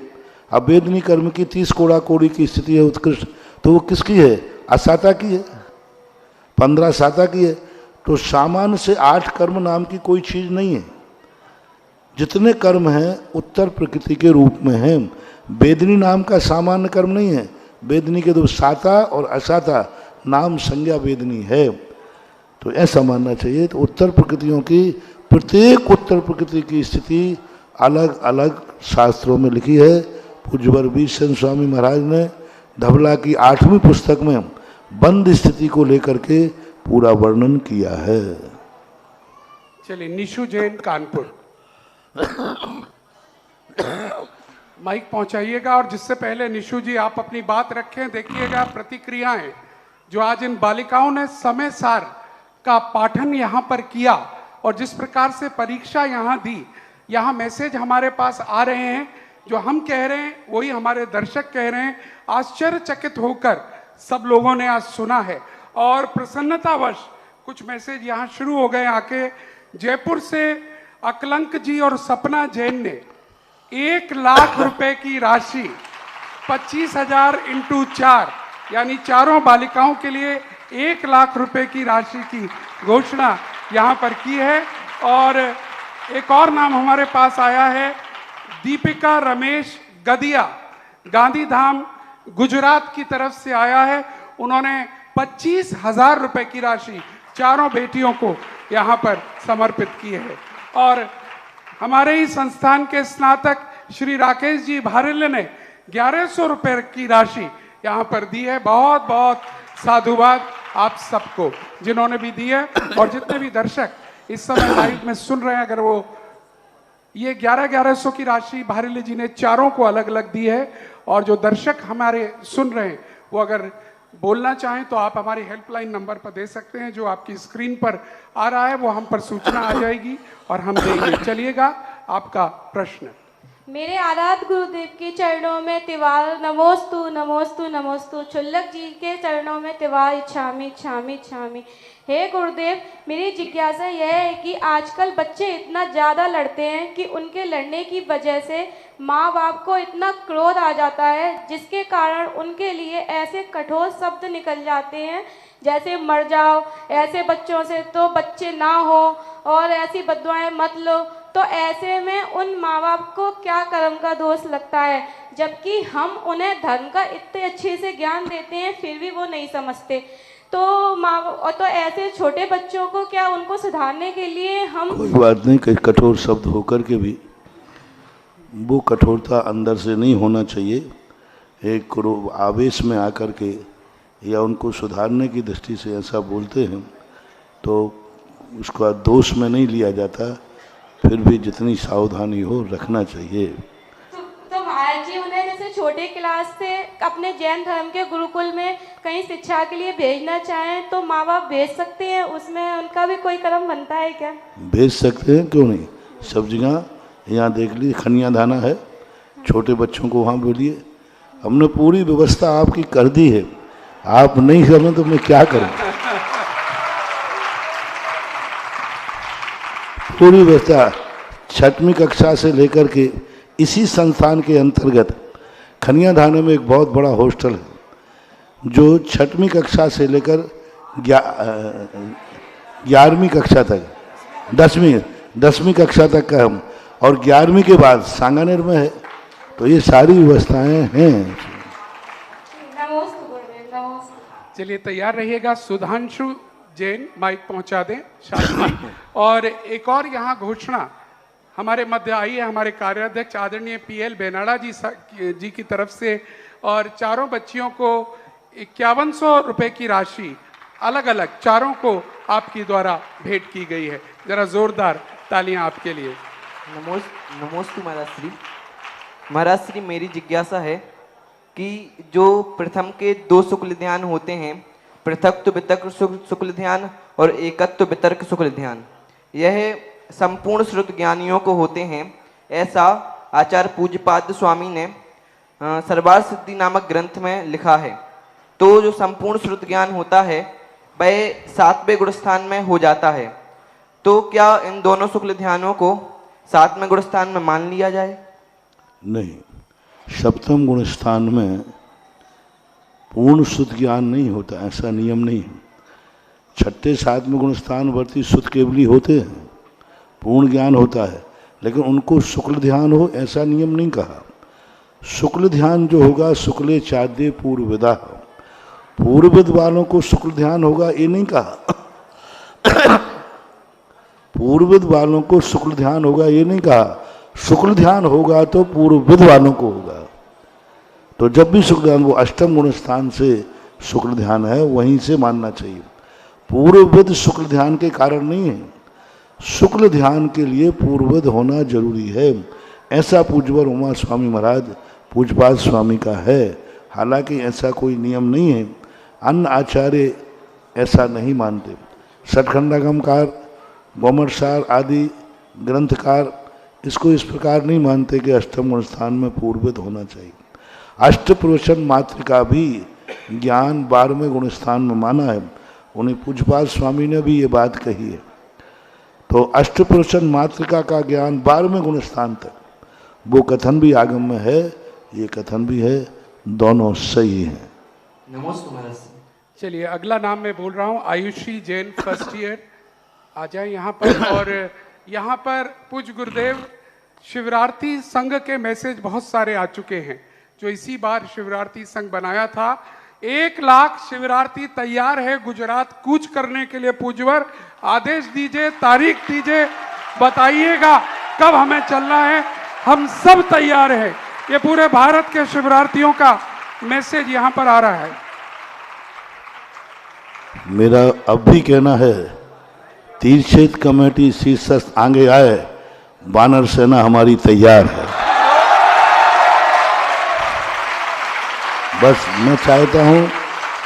अब वेदनी कर्म की 30 कोड़ा कोड़ी की स्थिति है उत्कृष्ट, तो वो किसकी है? असाता की है। 15 साता की है। तो सामान्य से 8 कर्म नाम की कोई चीज़ नहीं है। जितने कर्म हैं उत्तर प्रकृति के रूप में हैं। वेदनी नाम का सामान्य कर्म नहीं है। वेदनी के 2 साता और असाता नाम संज्ञा वेदनी है। तो ऐसा मानना चाहिए। तो उत्तर प्रकृतियों की, प्रत्येक उत्तर प्रकृति की स्थिति अलग अलग शास्त्रों में लिखी है। पूज्यवर वीरचंद स्वामी महाराज ने धबला की 8वीं पुस्तक में बंद स्थिति को लेकर के पूरा वर्णन किया है। चलिए, निशु जैन कानपुर, माइक पहुंचाइएगा। और जिससे पहले निशु जी आप अपनी बात रखें, देखिएगा प्रतिक्रियाएं जो आज इन बालिकाओं ने समय सार का पाठन यहाँ पर किया और जिस प्रकार से परीक्षा यहाँ दी, यहाँ मैसेज हमारे पास आ रहे हैं। जो हम कह रहे हैं वही हमारे दर्शक कह रहे हैं। आश्चर्यचकित होकर सब लोगों ने आज सुना है और प्रसन्नतावश कुछ मैसेज यहाँ शुरू हो गए आके। जयपुर से अकलंक जी और सपना जैन ने 1 लाख रुपए की राशि 25,000 इंटू 4 यानी चारों बालिकाओं के लिए 1 लाख रुपए की राशि की घोषणा यहाँ पर की है। और एक और नाम हमारे पास आया है, दीपिका रमेश गदिया, गांधीधाम गुजरात की तरफ से आया है। उन्होंने 25,000 रुपए की राशि चारों बेटियों को यहाँ पर समर्पित की है। और हमारे ही संस्थान के स्नातक श्री राकेश जी भारेले ने 1100 रुपए की राशि यहाँ पर दी है। बहुत बहुत साधुवाद आप सबको जिन्होंने भी दी है। और जितने भी दर्शक इस समय लाइव में सुन रहे हैं, अगर वो ये 1100 की राशि बहरेली जी ने चारों को अलग अलग दी है। और जो दर्शक हमारे सुन रहे हैं वो अगर बोलना चाहें तो आप हमारी हेल्पलाइन नंबर पर दे सकते हैं, जो आपकी स्क्रीन पर आ रहा है वो हम पर सूचना आ जाएगी और हम देंगे। चलिएगा, आपका प्रश्न। मेरे आराध्य गुरुदेव के चरणों में तिवार नमोस्तु नमोस्तु नमोस्तु। क्षुल्लक जी के चरणों में तिवार इच्छामि इच्छामि इच्छामि। हे गुरुदेव, मेरी जिज्ञासा यह है कि आजकल बच्चे इतना ज़्यादा लड़ते हैं कि उनके लड़ने की वजह से माँ बाप को इतना क्रोध आ जाता है, जिसके कारण उनके लिए ऐसे कठोर शब्द निकल जाते हैं जैसे मर जाओ, ऐसे बच्चों से तो बच्चे ना हो और ऐसी बद्दुआएं मत लो। तो ऐसे में उन माँ बाप को क्या कर्म का दोष लगता है, जबकि हम उन्हें धर्म का इतने अच्छे से ज्ञान देते हैं फिर भी वो नहीं समझते। तो तो ऐसे छोटे बच्चों को क्या उनको सुधारने के लिए हम कोई बात नहीं, कई कठोर शब्द होकर के भी वो कठोरता अंदर से नहीं होना चाहिए। एक आवेश में आकर के या उनको सुधारने की दृष्टि से ऐसा बोलते हैं तो उसका दोष में नहीं लिया जाता, फिर भी जितनी सावधानी हो रखना चाहिए। तो महाराज जी उन्हें जैसे छोटे क्लास से अपने जैन धर्म के गुरुकुल में कहीं शिक्षा के लिए भेजना चाहें तो माँ बाप भेज सकते हैं, उसमें उनका भी कोई कर्म बनता है क्या? भेज सकते हैं, क्यों नहीं। सब जगह यहाँ देख लीजिए खनिया धाना है, छोटे बच्चों को वहाँ बोलिए। हमने पूरी व्यवस्था आपकी कर दी है, आप नहीं करें तो मैं क्या करूँ। पूरी व्यवस्था 6वीं कक्षा से लेकर के इसी संस्थान के अंतर्गत खनिया धाने में एक बहुत बड़ा हॉस्टल है जो 6वीं कक्षा से लेकर 11वीं कक्षा तक 10वीं कक्षा तक का हम, और 11वीं के बाद सांगानेर में है। तो ये सारी व्यवस्थाएं हैं। नमोस्तु गुरुदेव, नमोस्तु। चलिए तैयार रहिएगा। सुधांशु जैन माइक पहुंचा दें शास्त्री। और एक और यहाँ घोषणा हमारे मध्य आई है हमारे कार्याध्यक्ष आदरणीय PL बेनाड़ा जी की तरफ से, और चारों बच्चियों को 5100 रुपए की राशि अलग अलग चारों को आपके द्वारा भेंट की गई है। जरा जोरदार तालियां आपके लिए। नमोस्तु महाराज श्री। महाराज श्री, मेरी जिज्ञासा है कि जो प्रथम के 2 शुक्ल ध्यान होते हैं, पृथक्त्व वितर्क शुक्ल ध्यान और एकत्व वितर्क शुक्ल ध्यान, यह संपूर्ण श्रुत ज्ञानियों को होते हैं, ऐसा आचार्य पूज्यपाद स्वामी ने सर्वार सिद्धि नामक ग्रंथ में लिखा है। तो जो संपूर्ण श्रुत ज्ञान होता है वह 7वें गुण स्थान में हो जाता है। तो क्या इन दोनों शुक्ल ध्यानों को 7वें गुण स्थान में मान लिया जाए? नहीं, 7वें गुण स्थान में पूर्ण शुद्ध ज्ञान नहीं होता, ऐसा नियम नहीं है। 6ठे 7वें गुण स्थान वर्ती शुद्ध केवली होते हैं, पूर्ण ज्ञान होता है, लेकिन उनको शुक्ल ध्यान हो ऐसा नियम नहीं कहा। शुक्ल ध्यान जो होगा शुक्ले चाद्य पूर्वविदा, पूर्वविद वालों को शुक्ल ध्यान होगा ये नहीं कहा। पूर्वविद वालों को शुक्ल ध्यान होगा ये नहीं कहा, शुक्ल ध्यान होगा तो पूर्वविद वालों को होगा। तो जब भी शुक्ल ध्यान, वो 8वें गुण स्थान से शुक्ल ध्यान है, वहीं से मानना चाहिए। पूर्वविद शुक्ल ध्यान के कारण नहीं है, शुक्ल ध्यान के लिए पूर्वविद होना जरूरी है। ऐसा पूज्यवर उमा स्वामी महाराज पूज्यपाद स्वामी का है। हालांकि ऐसा कोई नियम नहीं है, अन्य आचार्य ऐसा नहीं मानते। षटखंडागमकार, गोमरसार आदि ग्रंथकार इसको इस प्रकार नहीं मानते कि 8वें गुण स्थान में पूर्वविद होना चाहिए। अष्टपुरुषन मात्र का भी ज्ञान 12वें गुण स्थान में माना है, उन्हें पूज्यपाद स्वामी ने भी ये बात कही है। तो अष्टपुरुषन मातृका का ज्ञान 12वें गुण स्थान तक, वो कथन भी आगम में है, ये कथन भी है, दोनों सही हैं। नमोस्तु महाराज। चलिए अगला नाम मैं बोल रहा हूँ आयुषी जैन, फर्स्ट ईयर। आ जाए यहाँ पर। और यहाँ पर पूज्य गुरुदेव शिवरार्थी संघ के मैसेज बहुत सारे आ चुके हैं, जो इसी बार शिवरार्थी संघ बनाया था। 1 लाख शिवरार्थी तैयार है गुजरात कूच करने के लिए। पूज्यवर आदेश दीजिए, तारीख दीजिए, बताइएगा कब हमें चलना है। हम सब तैयार हैं। ये पूरे भारत के शिवरार्थियों का मैसेज यहाँ पर आ रहा है। मेरा अब भी कहना है, तीर्थक्षेत्र कमेटी शीर्षस्थ आगे आए, वानर सेना हमारी तैयार है। बस मैं चाहता हूँ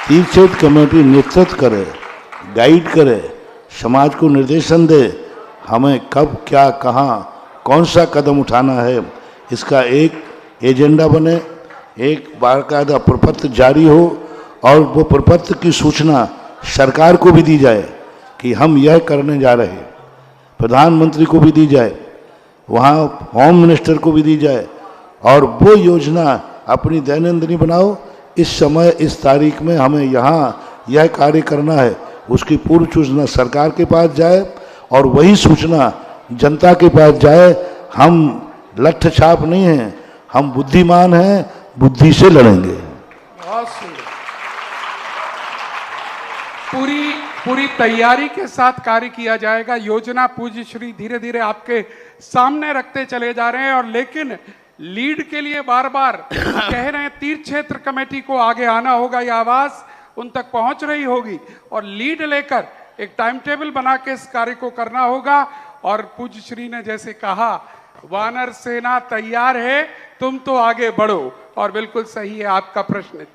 तीर्थ कमेटी नेतृत्व करे, गाइड करे, समाज को निर्देशन दे, हमें कब क्या कहाँ कौन सा कदम उठाना है, इसका एक एजेंडा बने, एक बाकायदा प्रपत्र जारी हो और वो प्रपत्र की सूचना सरकार को भी दी जाए कि हम यह करने जा रहे हैं, प्रधानमंत्री को भी दी जाए, वहाँ होम मिनिस्टर को भी दी जाए और वो योजना अपनी दैनंदिनी बनाओ। इस समय इस तारीख में हमें यहाँ यह कार्य करना है, उसकी पूर्व सूचना सरकार के पास जाए और वही सूचना जनता के पास जाए। हम लठ छाप नहीं हैं, हम बुद्धिमान हैं, बुद्धि से लड़ेंगे। बहुत सुंदर। पूरी तैयारी के साथ कार्य किया जाएगा। योजना पूज्य श्री धीरे धीरे आपके सामने रखते चले जा रहे हैं और लेकिन लीड के लिए बार बार कह रहे हैं तीर्थ क्षेत्र कमेटी को आगे आना होगा, यह आवाज उन तक पहुंच रही होगी और लीड लेकर एक टाइम टेबल बना के इस कार्य को करना होगा। और पूज्य श्री ने जैसे कहा वानर सेना तैयार है, तुम तो आगे बढ़ो। और बिल्कुल सही है आपका प्रश्न,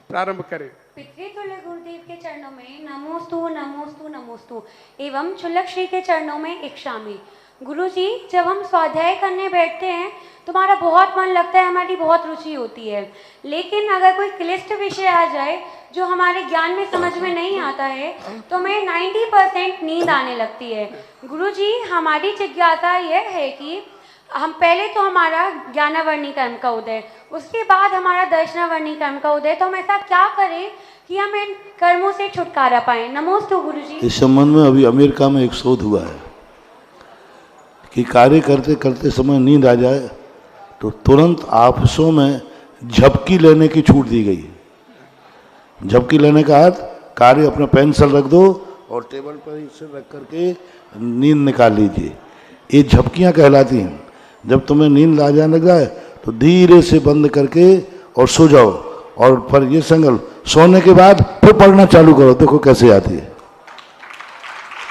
प्रारंभ करें। पितृतुल्य गुरुदेव के चरणों में नमोस्तु नमोस्तु नमोस्तु एवं क्षुल्लक श्री के चरणों में इक्षामि। गुरु जी, जब हम स्वाध्याय करने बैठते हैं तो हमारा बहुत मन लगता है, हमारी बहुत रुचि होती है, लेकिन अगर कोई क्लिष्ट विषय आ जाए जो हमारे ज्ञान में समझ में नहीं आता है तो हमें 90% नींद आने लगती है। गुरु जी, हमारी जिज्ञासा यह है कि हम पहले तो हमारा ज्ञानावर्णी कर्म का उदय, उसके बाद हमारा दर्शनावर्णी कर्म का उदय, तो हम ऐसा क्या करें कि हम इन कर्मों से छुटकारा पाएं। नमोस्तु गुरु जी। इस संबंध में अभी अमेरिका में एक शोध हुआ है कि कार्य करते करते समय नींद आ जाए तो तुरंत ऑफिसों में झपकी लेने की छूट दी गई। झपकी लेने का अर्थ कार्य अपना पेंसिल रख दो और टेबल पर इसे रख करके नींद निकाल लीजिए। ये झपकियाँ कहलाती हैं। जब तुम्हें नींद आ जाने लग जाए तो धीरे से बंद करके और सो जाओ और फिर ये संकल्प, सोने के बाद फिर पढ़ना चालू करो, देखो कैसे आती है।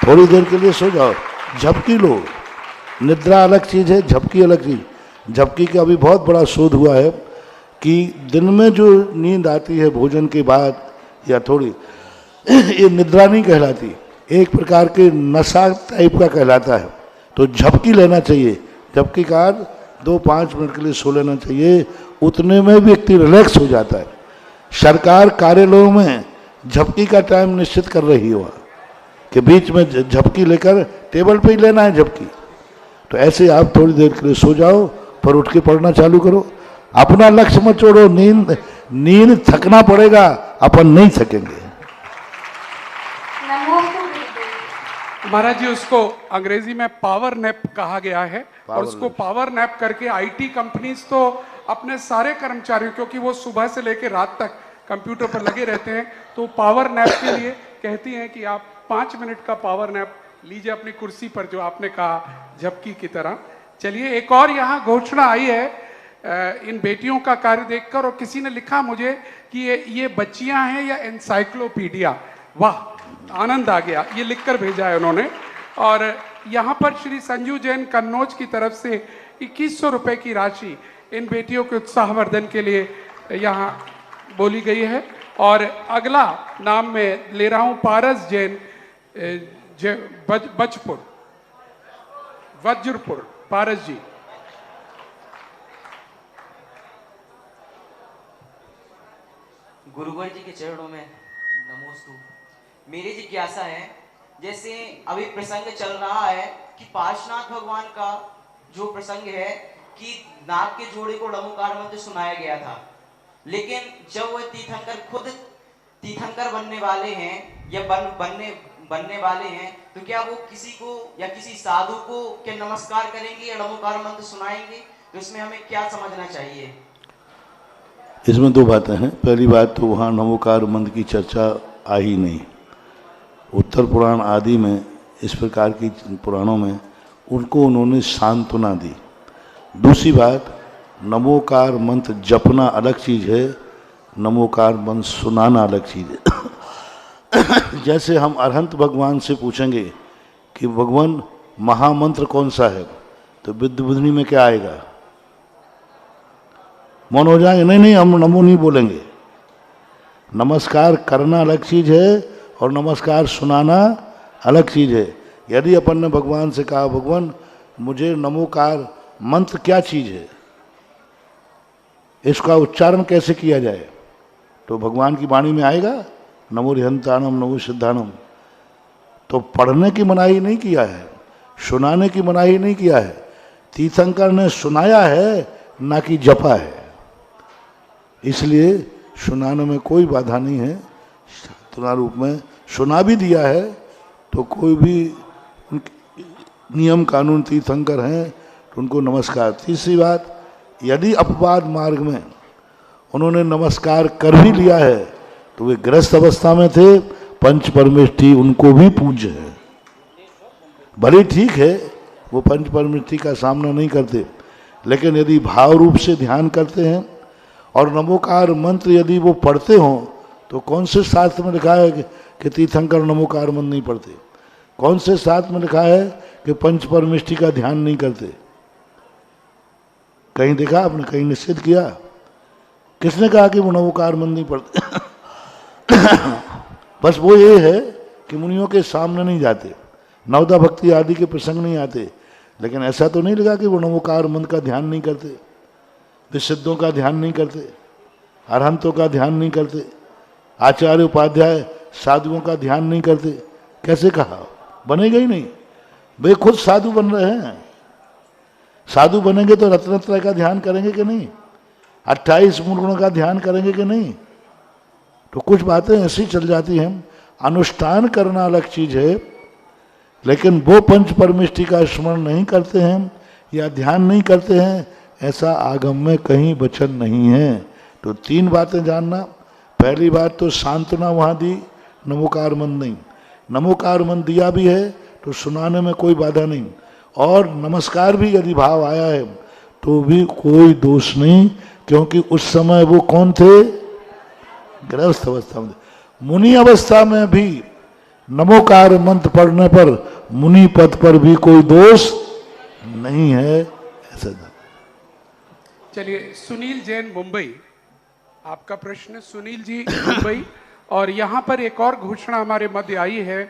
थोड़ी देर के लिए सो जाओ, झपकी लो। निद्रा अलग चीज़ है, झपकी अलग चीज़। झपकी का अभी बहुत बड़ा शोध हुआ है कि दिन में जो नींद आती है भोजन के बाद या थोड़ी, ये निद्रा नहीं कहलाती, एक प्रकार के नशा टाइप का कहलाता है। तो झपकी लेना चाहिए। झपकी का अर्थ 2-5 मिनट के लिए सो लेना चाहिए, उतने में व्यक्ति रिलैक्स हो जाता है। सरकार कार्यालयों में झपकी का टाइम निश्चित कर रही हो कि बीच में झपकी लेकर टेबल पे ही लेना है झपकी। तो ऐसे आप थोड़ी देर के लिए सो जाओ, पर उठ के पढ़ना चालू करो। अपना लक्ष्य मत छोड़ो। नींद थकना पड़ेगा, अपन नहीं थकेंगे। महाराज जी, उसको अंग्रेजी में पावर नैप कहा गया है और उसको पावर नैप करके आईटी कंपनीज तो अपने सारे कर्मचारियों, क्योंकि वो सुबह से लेकर रात तक कंप्यूटर पर लगे रहते हैं, तो पावर नैप के लिए कहती हैं कि आप 5 मिनट का पावर नैप लीजिए अपनी कुर्सी पर, जो आपने कहा झपकी की तरह। चलिए, एक और यहाँ घोषणा आई है इन बेटियों का कार्य देखकर, और किसी ने लिखा मुझे कि ये बच्चियां हैं या एनसाइक्लोपीडिया। वाह, आनंद आ गया, ये लिखकर भेजा है उन्होंने। और यहाँ पर श्री संजू जैन कन्नौज की तरफ से 2100 रुपए की राशि इन बेटियों के उत्साहवर्धन के लिए यहाँ बोली गई है। और अगला नाम मैं ले रहा हूँ पारस जैन वज्रपुर। पारस जी, गुरुवर जी के चरणों में नमोस्तु। मेरी जिज्ञासा है, जैसे अभी प्रसंग चल रहा है कि पार्श्वनाथ भगवान का जो प्रसंग है कि नाग के जोड़े को णमोकार मंत्र सुनाया गया था, लेकिन जब वह तीर्थंकर खुद तीर्थंकर बनने वाले हैं या बनने वाले हैं, तो क्या वो किसी को या किसी साधु को क्या नमस्कार करेंगे या णमोकार मंत्र सुनाएंगे? तो इसमें हमें क्या समझना चाहिए? इसमें 2 बातें हैं। पहली बात तो वहाँ नमोकार मंत्र की चर्चा आ ही नहीं। उत्तर पुराण आदि में इस प्रकार की पुराणों में उनको उन्होंने सांत्वना दी। दूसरी बात, नमोकार मंत्र जपना अलग चीज़ है, नमोकार मंत्र सुनाना अलग चीज़ है। जैसे हम अरहंत भगवान से पूछेंगे कि भगवान महामंत्र कौन सा है, तो बुद्ध बुद्धनी में क्या आएगा? मौन हो जाएंगे? नहीं नहीं, हम नमो नहीं बोलेंगे। नमस्कार करना अलग चीज है और नमस्कार सुनाना अलग चीज है। यदि अपन ने भगवान से कहा, भगवान मुझे नमोकार मंत्र क्या चीज है, इसका उच्चारण कैसे किया जाए, तो भगवान की वाणी में आएगा नमो रिहंताणम नमो सिद्धानम। तो पढ़ने की मनाही नहीं किया है, सुनाने की मनाही नहीं किया है। तीर्थंकर ने सुनाया है ना कि जपा है, इसलिए सुनाने में कोई बाधा नहीं है। शास्त्रा रूप में सुना भी दिया है तो कोई भी नियम कानून तीर्थंकर हैं तो उनको नमस्कार। तीसरी बात, यदि अपवाद मार्ग में उन्होंने नमस्कार कर भी लिया है तो वे गृहस्थ अवस्था में थे, पंच परमेष्ठी उनको भी पूज्य है। भले ठीक है वो पंच परमेष्ठी का सामना नहीं करते, लेकिन यदि भाव रूप से ध्यान करते हैं और नमोकार मंत्र यदि वो पढ़ते हों तो कौन से शास्त्र में लिखा है कि तीर्थंकर नमोकार मंत्र नहीं पढ़ते? कौन से शास्त्र में लिखा है कि पंच परमेष्ठी का ध्यान नहीं करते? कहीं देखा आपने? कहीं निश्चित किया? किसने कहा कि वो नमोकार मंत्र नहीं पढ़ते? बस वो ये है कि मुनियों के सामने नहीं जाते, नवदा भक्ति आदि के प्रसंग नहीं आते, लेकिन ऐसा तो नहीं लगा कि वो नमोकार मंत्र का ध्यान नहीं करते, विशुद्धों का ध्यान नहीं करते, अरहंतों का ध्यान नहीं करते, आचार्य उपाध्याय साधुओं का ध्यान नहीं करते। कैसे कहा? बनेगा ही नहीं। वे खुद साधु बन रहे हैं। साधु बनेंगे तो रत्नत्रय का ध्यान करेंगे कि नहीं? 28 मूल गुणों का ध्यान करेंगे कि नहीं? तो कुछ बातें ऐसी चल जाती हैं। अनुष्ठान करना अलग चीज है, लेकिन वो पंच परमेष्ठी का स्मरण नहीं करते हैं या ध्यान नहीं करते हैं, ऐसा आगम में कहीं वचन नहीं है। तो 3 बातें जानना। पहली बात तो सांत्वना वहाँ दी, नमोकार मंत्र नहीं। नमोकार मंत्र दिया भी है तो सुनाने में कोई बाधा नहीं, और नमस्कार भी यदि भाव आया है तो भी कोई दोष नहीं, क्योंकि उस समय वो कौन थे? गृहस्थ अवस्था में। मुनि अवस्था में भी नमोकार मंत्र पढ़ने पर मुनि पद पर भी कोई दोष नहीं है, ऐसा। चलिए, सुनील जैन मुंबई, आपका प्रश्न सुनील जी मुंबई। और यहाँ पर एक और घोषणा हमारे मध्य आई है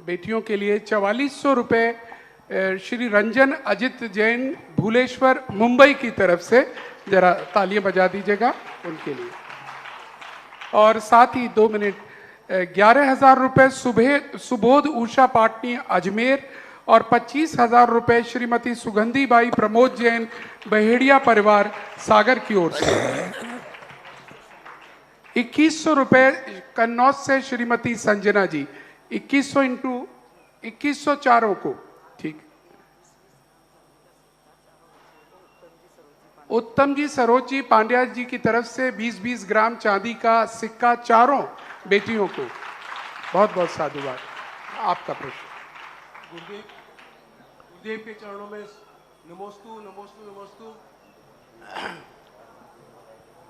बेटियों के लिए। 4400 रुपये श्री रंजन अजित जैन भूलेश्वर मुंबई की तरफ से, जरा तालियां बजा दीजिएगा उनके लिए। और साथ ही 2 मिनट 11,000 रुपये सुबोध उषा पाटनी अजमेर, और 25,000 रुपये श्रीमती सुगंधी बाई प्रमोद जैन बहेड़िया परिवार सागर की ओर से। 2100 रुपये कन्नौज से श्रीमती संजना जी। 2100 इंटू 2100 चारों को, ठीक। उत्तम जी सरोज जी पांड्या जी की तरफ से 20-20 ग्राम चांदी का सिक्का चारों बेटियों को। बहुत बहुत साधुवाद। आपका प्रश्न। गुरुदेव के चरणों में नमोस्तु नमोस्तु नमोस्तु।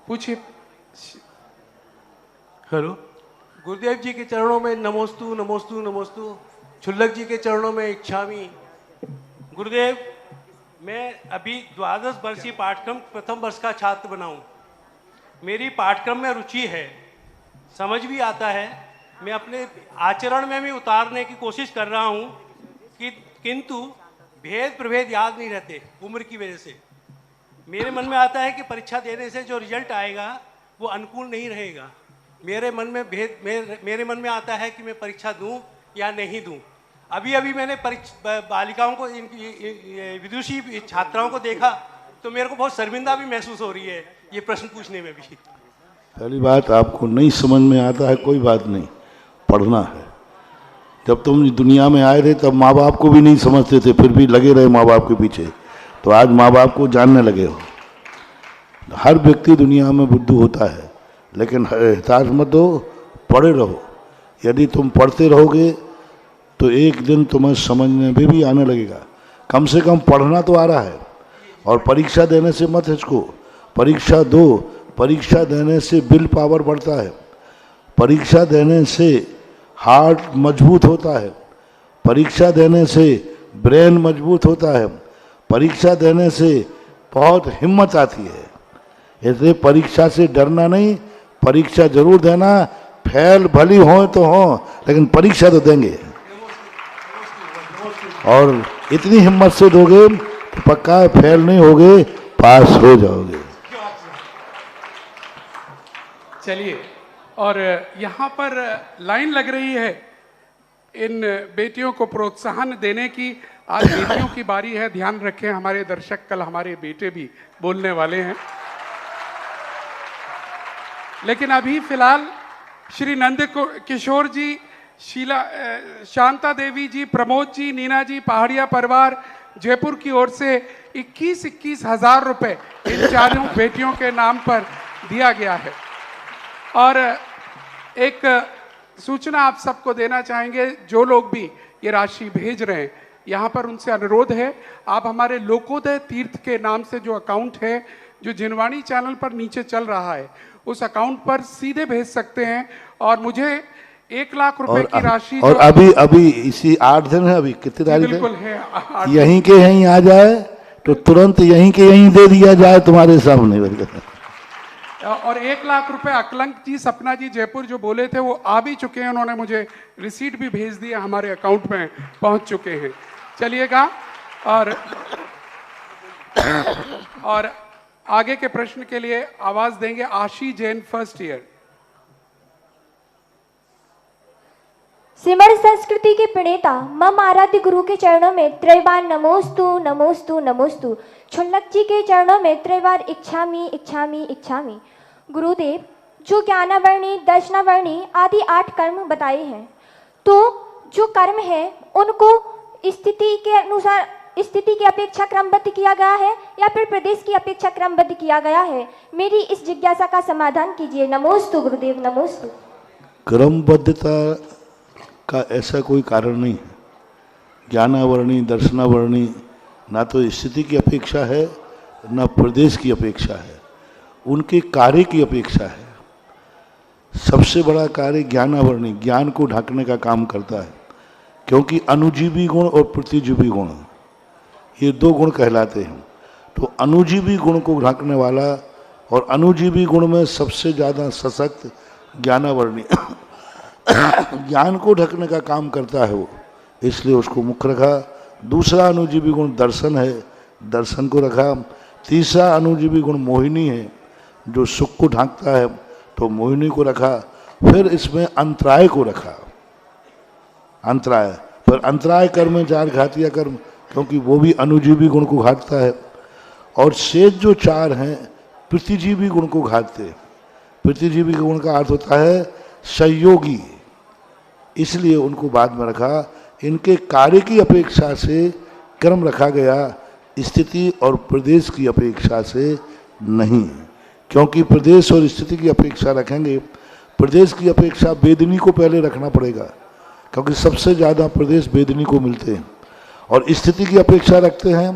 पूछिए। हेलो। गुरुदेव जी के चरणों में नमोस्तु नमोस्तु नमोस्तु। छुल्लक जी के चरणों में इच्छामी। गुरुदेव, मैं अभी 12 वर्षीय पाठ्यक्रम प्रथम वर्ष का छात्र बना हूँ। मेरी पाठ्यक्रम में रुचि है, समझ भी आता है, मैं अपने आचरण में भी उतारने की कोशिश कर रहा हूँ किंतु भेद प्रभेद याद नहीं रहते उम्र की वजह से। मेरे मन में आता है कि परीक्षा देने से जो रिजल्ट आएगा वो अनुकूल नहीं रहेगा। मेरे मन में आता है कि मैं परीक्षा दूं या नहीं दूं। अभी अभी मैंने बालिकाओं को, इनकी विदुषी छात्राओं को देखा तो मेरे को बहुत शर्मिंदा भी महसूस हो रही है ये प्रश्न पूछने में भी। पहली बात, आपको नहीं समझ में आता है कोई बात नहीं, पढ़ना है। जब तुम दुनिया में आए थे तब माँ बाप को भी नहीं समझते थे, फिर भी लगे रहे माँ बाप के पीछे, तो आज माँ बाप को जानने लगे हो। हर व्यक्ति दुनिया में बुद्धू होता है, लेकिन हताश मत हो, पढ़े रहो। यदि तुम पढ़ते रहोगे तो एक दिन तुम्हें समझने में भी आने लगेगा। कम से कम पढ़ना तो आ रहा है। और परीक्षा देने से मत हिचको, परीक्षा दो। परीक्षा देने से विल पावर बढ़ता है, परीक्षा देने से हार्ट मजबूत होता है, परीक्षा देने से ब्रेन मजबूत होता है। परीक्षा देने से बहुत हिम्मत आती है, इसलिए परीक्षा से डरना नहीं, परीक्षा जरूर देना, फेल भली हो तो हो लेकिन परीक्षा तो देंगे, और इतनी हिम्मत से दोगे तो पक्का है फेल नहीं होगे, पास हो जाओगे। चलिए, और यहाँ पर लाइन लग रही है इन बेटियों को प्रोत्साहन देने की। आज बेटियों की बारी है, ध्यान रखें हमारे दर्शक, कल हमारे बेटे भी बोलने वाले हैं। लेकिन अभी फिलहाल श्री नंद किशोर जी, शीला, शांता देवी जी, प्रमोद जी, नीना जी, पहाड़िया परिवार जयपुर की ओर से 21-21 हजार रुपए इन चारों बेटियों के नाम पर दिया गया है। और एक सूचना आप सबको देना चाहेंगे, जो लोग भी ये राशि भेज रहे हैं, यहाँ पर उनसे अनुरोध है, आप हमारे लोकोदय तीर्थ के नाम से जो अकाउंट है, जो जिनवाणी चैनल पर नीचे चल रहा है, उस अकाउंट पर सीधे भेज सकते हैं। और मुझे 1 लाख रुपए की राशि, और अभी इसी 8 दिन है, अभी कितनी तारीख बिल्कुल है, यहीं के यहीं आ जाए तो तुरंत यहीं के यहीं दे दिया जाए तुम्हारे सामने। और 1 लाख रुपए अकलंक जी, सपना जी जयपुर जो बोले थे वो आ भी चुके हैं, उन्होंने मुझे रिसीट भी भेज दिया, हमारे अकाउंट में पहुंच चुके हैं। चलिएगा, और आगे के प्रश्न के लिए आवाज देंगे आशी जैन, फर्स्ट ईयर। सिमर संस्कृति के प्रणेता मम आराध्य गुरु के चरणों में त्रैवार नमोस्तु नमोस्तु नमोस्तु। छुल्लक जी के चरणों में त्रैवार इच्छामि इच्छामि इच्छामि। गुरुदेव, जो ज्ञानावर्णी, दर्शनावर्णी आदि 8 कर्म बताए हैं, तो जो कर्म है उनको स्थिति के अनुसार, स्थिति की अपेक्षा क्रमबद्ध किया गया है या फिर प्रदेश की अपेक्षा क्रमबद्ध किया गया है? मेरी इस जिज्ञासा का समाधान कीजिए। नमोस्तु गुरुदेव, नमोस्तु। क्रमबद्धता का ऐसा कोई कारण नहीं है। ज्ञानावर्णी, दर्शनावर्णी ना तो स्थिति की अपेक्षा है ना प्रदेश की अपेक्षा है, उनके कार्य की अपेक्षा है। सबसे बड़ा कार्य ज्ञानावर्णी ज्ञान को ढकने का काम करता है, क्योंकि अनुजीवी गुण और प्रतिजीवी गुण ये 2 गुण कहलाते हैं। तो अनुजीवी गुण को ढकने वाला और अनुजीवी गुण में सबसे ज़्यादा सशक्त ज्ञानावर्णी ज्ञान को ढकने का काम करता है वो, इसलिए उसको मुख्य रखा। दूसरा अनुजीवी गुण दर्शन है, दर्शन को रखा। तीसरा अनुजीवी गुण मोहिनी है, जो सुख को ढांकता है, तो मोहिनी को रखा। फिर इसमें अंतराय को रखा, अंतराय, पर अंतराय कर्म में 4 घातिया कर्म, क्योंकि वो भी अनुजीवी गुण को घाटता है। और शेष जो 4 हैं प्रतिजीवी गुण को घाटते। प्रतिजीवी गुण का अर्थ होता है सहयोगी, इसलिए उनको बाद में रखा। इनके कार्य की अपेक्षा से क्रम रखा गया, स्थिति और प्रदेश की अपेक्षा से नहीं, क्योंकि प्रदेश और स्थिति की अपेक्षा रखेंगे, प्रदेश की अपेक्षा वेदनी को पहले रखना पड़ेगा, क्योंकि सबसे ज़्यादा प्रदेश वेदनी को मिलते हैं। और स्थिति की अपेक्षा रखते हैं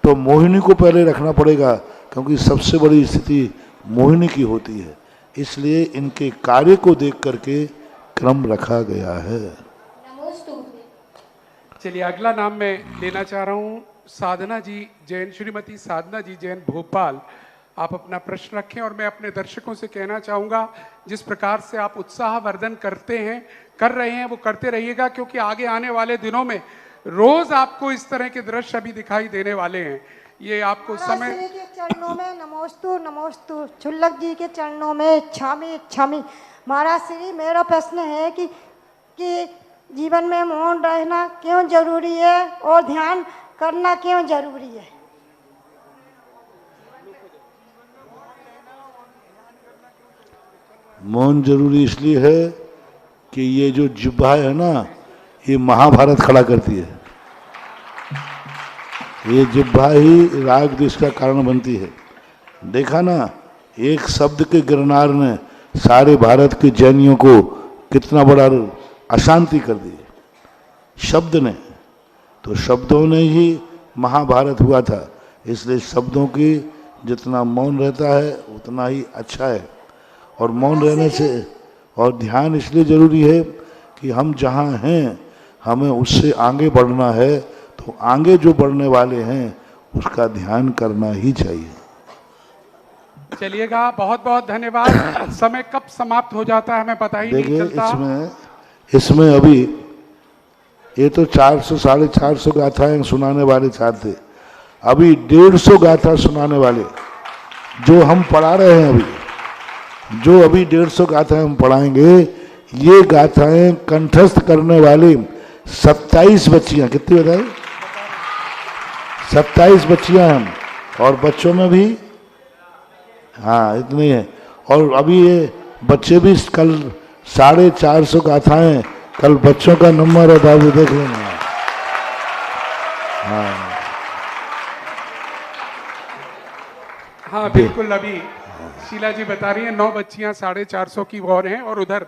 तो मोहिनी को पहले रखना पड़ेगा, क्योंकि सबसे बड़ी स्थिति मोहिनी की होती है। इसलिए इनके कार्य को देख करके क्रम रखा गया है। चलिए, अगला नाम मैं लेना चाह रहा हूँ साधना जी जैन, श्रीमती साधना जी जैन, भोपाल। आप अपना प्रश्न रखें और मैं अपने दर्शकों से कहना चाहूँगा, जिस प्रकार से आप उत्साहवर्धन करते हैं, कर रहे हैं, वो करते रहिएगा, क्योंकि आगे आने वाले दिनों में रोज आपको इस तरह के दृश्य अभी दिखाई देने वाले हैं। ये आपको समय श्री के चरणों में नमोस्तु नमोस्तु। छुल्लक जी के चरणों में इच्छामि इच्छामि। महाराज श्री, मेरा प्रश्न है कि जीवन में मौन रहना क्यों जरूरी है और ध्यान करना क्यों जरूरी है? मौन जरूरी इसलिए है कि ये जो जिह्वा है ना, ये महाभारत खड़ा करती है। ये जिह्वा ही राग द्वेष का कारण बनती है। देखा ना, एक शब्द के गिरनार ने सारे भारत के जैनियों को कितना बड़ा अशांति कर दी, शब्द ने। तो शब्दों ने ही महाभारत हुआ था, इसलिए शब्दों की जितना मौन रहता है उतना ही अच्छा है। और मौन रहने से और ध्यान इसलिए जरूरी है कि हम जहाँ हैं हमें उससे आगे बढ़ना है, तो आगे जो बढ़ने वाले हैं उसका ध्यान करना ही चाहिए। चलिएगा, बहुत बहुत धन्यवाद। समय कब समाप्त हो जाता है हमें पता ही नहीं देखिए चलता। इसमें अभी ये तो 400 450 गाथाएं सुनाने वाले थे, अभी 150 गाथा सुनाने वाले जो हम पढ़ा रहे हैं, जो अभी 150 गाथाएं हम पढ़ाएंगे, ये गाथाएं कंठस्थ करने वाली 27 बच्चियां, कितनी बताई? 27 बच्चियां हम, और बच्चों में भी हाँ इतनी है। और अभी ये बच्चे भी कल 450 गाथाएं, कल बच्चों का नंबर है, बाबू देख लेना। हाँ बिल्कुल, अभी शीला जी बता रही हैं 9 बच्चियां 450 की और हैं, और उधर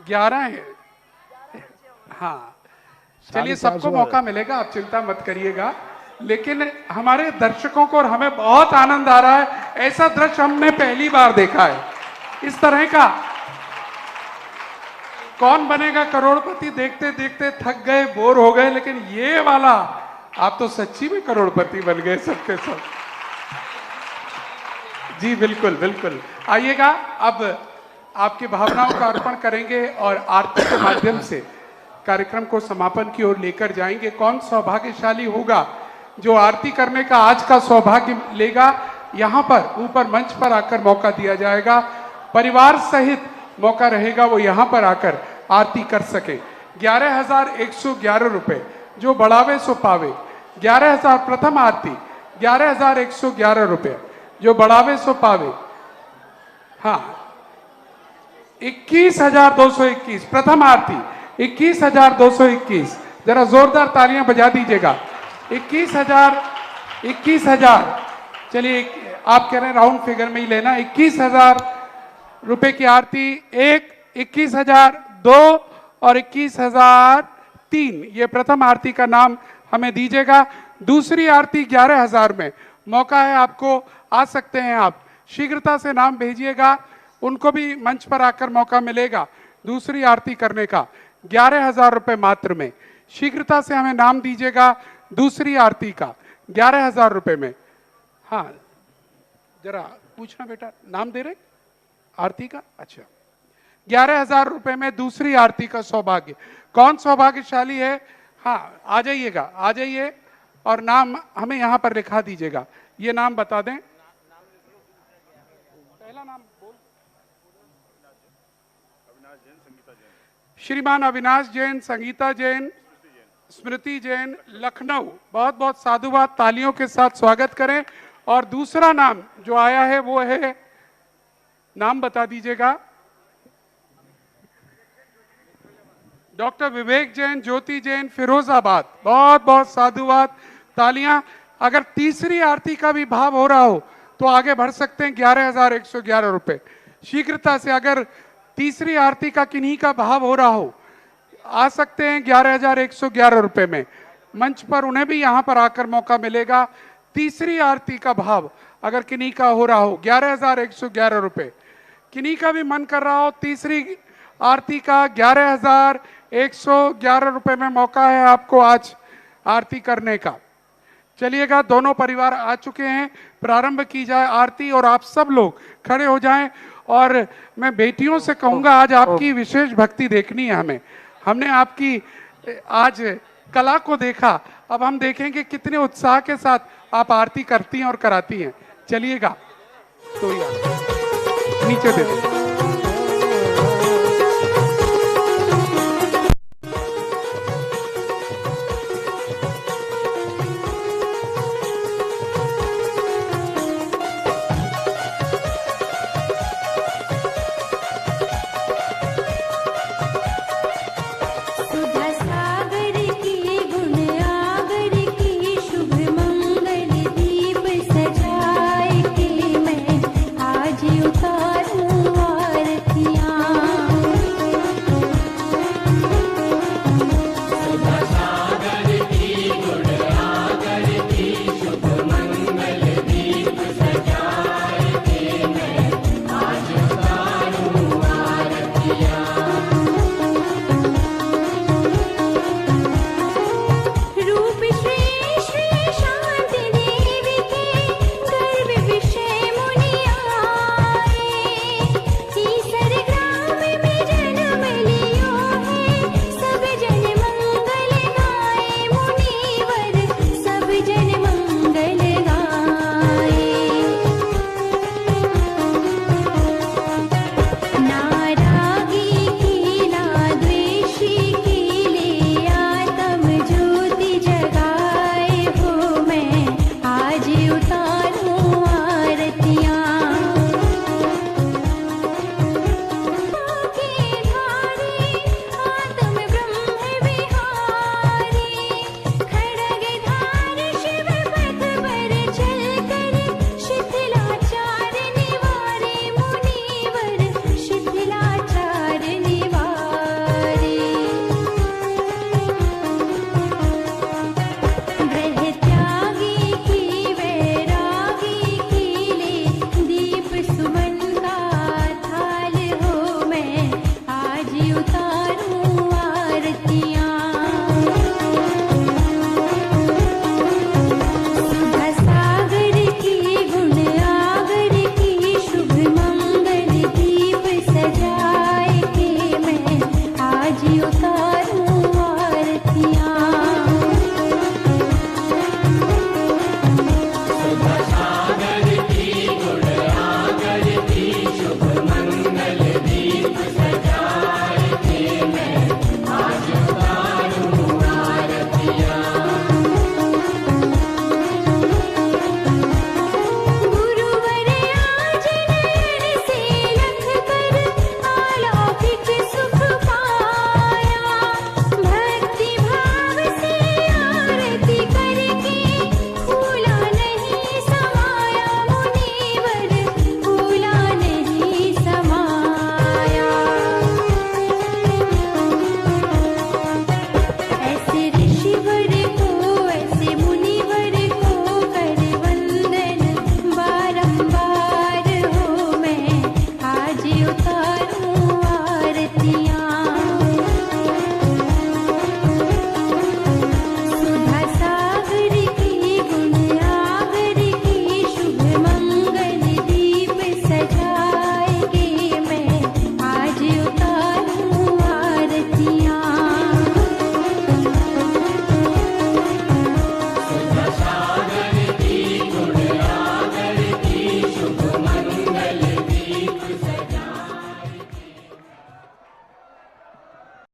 11 हैं। हाँ चलिए, सबको मौका मिलेगा, आप चिंता मत करिएगा। लेकिन हमारे दर्शकों को और हमें बहुत आनंद आ रहा है। ऐसा दृश्य हमने पहली बार देखा है इस तरह का। कौन बनेगा करोड़पति देखते देखते थक गए, बोर हो गए, लेकिन ये वाला आप तो सच्ची में करोड़पति बन गए सबके सब। जी बिल्कुल बिल्कुल। आइएगा, अब आपकी भावनाओं का अर्पण करेंगे और आरती के माध्यम से कार्यक्रम को समापन की ओर लेकर जाएंगे। कौन सौभाग्यशाली होगा जो आरती करने का आज का सौभाग्य लेगा, यहाँ पर ऊपर मंच पर आकर मौका दिया जाएगा। परिवार सहित मौका रहेगा वो यहाँ पर आकर आरती कर सके। 11,111 रुपए जो बढ़ावे सो पावे। 11,000 प्रथम आरती, 11,111 रुपए जो बढ़ावे सो पावे। हाँ 21,221 प्रथम आरती, 21,221, जरा जोरदार तालियां बजा दीजिएगा। 21,000 चलिए, आप कह रहे हैं राउंड फिगर में ही लेना। 21,000 रुपए की आरती 1, 21,002 और 21,003, ये प्रथम आरती का नाम हमें दीजिएगा। दूसरी आरती 11,000 में मौका है आपको, आ सकते हैं आप, शीघ्रता से नाम भेजिएगा, उनको भी मंच पर आकर मौका मिलेगा दूसरी आरती करने का। 11,000 रुपए मात्र में, शीघ्रता से हमें नाम दीजिएगा दूसरी आरती का 11,000 रुपए में। हाँ जरा पूछना बेटा, नाम दे रहे आरती का? अच्छा, 11,000 रुपए में दूसरी आरती का सौभाग्य। कौन सौभाग्यशाली है? हाँ आ जाइएगा, आ जाइए और नाम हमें यहाँ पर लिखा दीजिएगा। ये नाम बता दें, पहला नाम बोल। श्रीमान अविनाश जैन, संगीता जैन, स्मृति जैन, लखनऊ। बहुत बहुत साधुवाद, तालियों के साथ स्वागत करें। और दूसरा नाम जो आया है वो है, नाम बता दीजिएगा। डॉक्टर विवेक जैन, ज्योति जैन, फिरोजाबाद। बहुत बहुत साधुवाद, तालियां। अगर तीसरी आरती का भी भाव हो रहा हो तो आगे बढ़ सकते हैं। 11,111 रुपए शीघ्रता से। अगर तीसरी आरती का किन्हीं का भाव हो रहा हो, आ सकते हैं 11,111 रुपए में। मंच पर उन्हें भी यहां पर आकर मौका मिलेगा। तीसरी आरती का भाव अगर किन्हीं का हो रहा हो, 11,111 रुपए। किन्हीं का भी मन कर रहा हो तीसरी आरती का, 11,111 रुपए में मौका है आपको आज आरती करने का। चलिएगा, दोनों परिवार आ चुके हैं, प्रारंभ की जाए आरती और आप सब लोग खड़े हो जाएं। और मैं बेटियों से कहूंगा, आज आपकी विशेष भक्ति देखनी है हमें। हमने आपकी आज कला को देखा, अब हम देखेंगे कितने उत्साह के साथ आप आरती करती हैं और कराती हैं। चलिएगा, तो नीचे दे दो।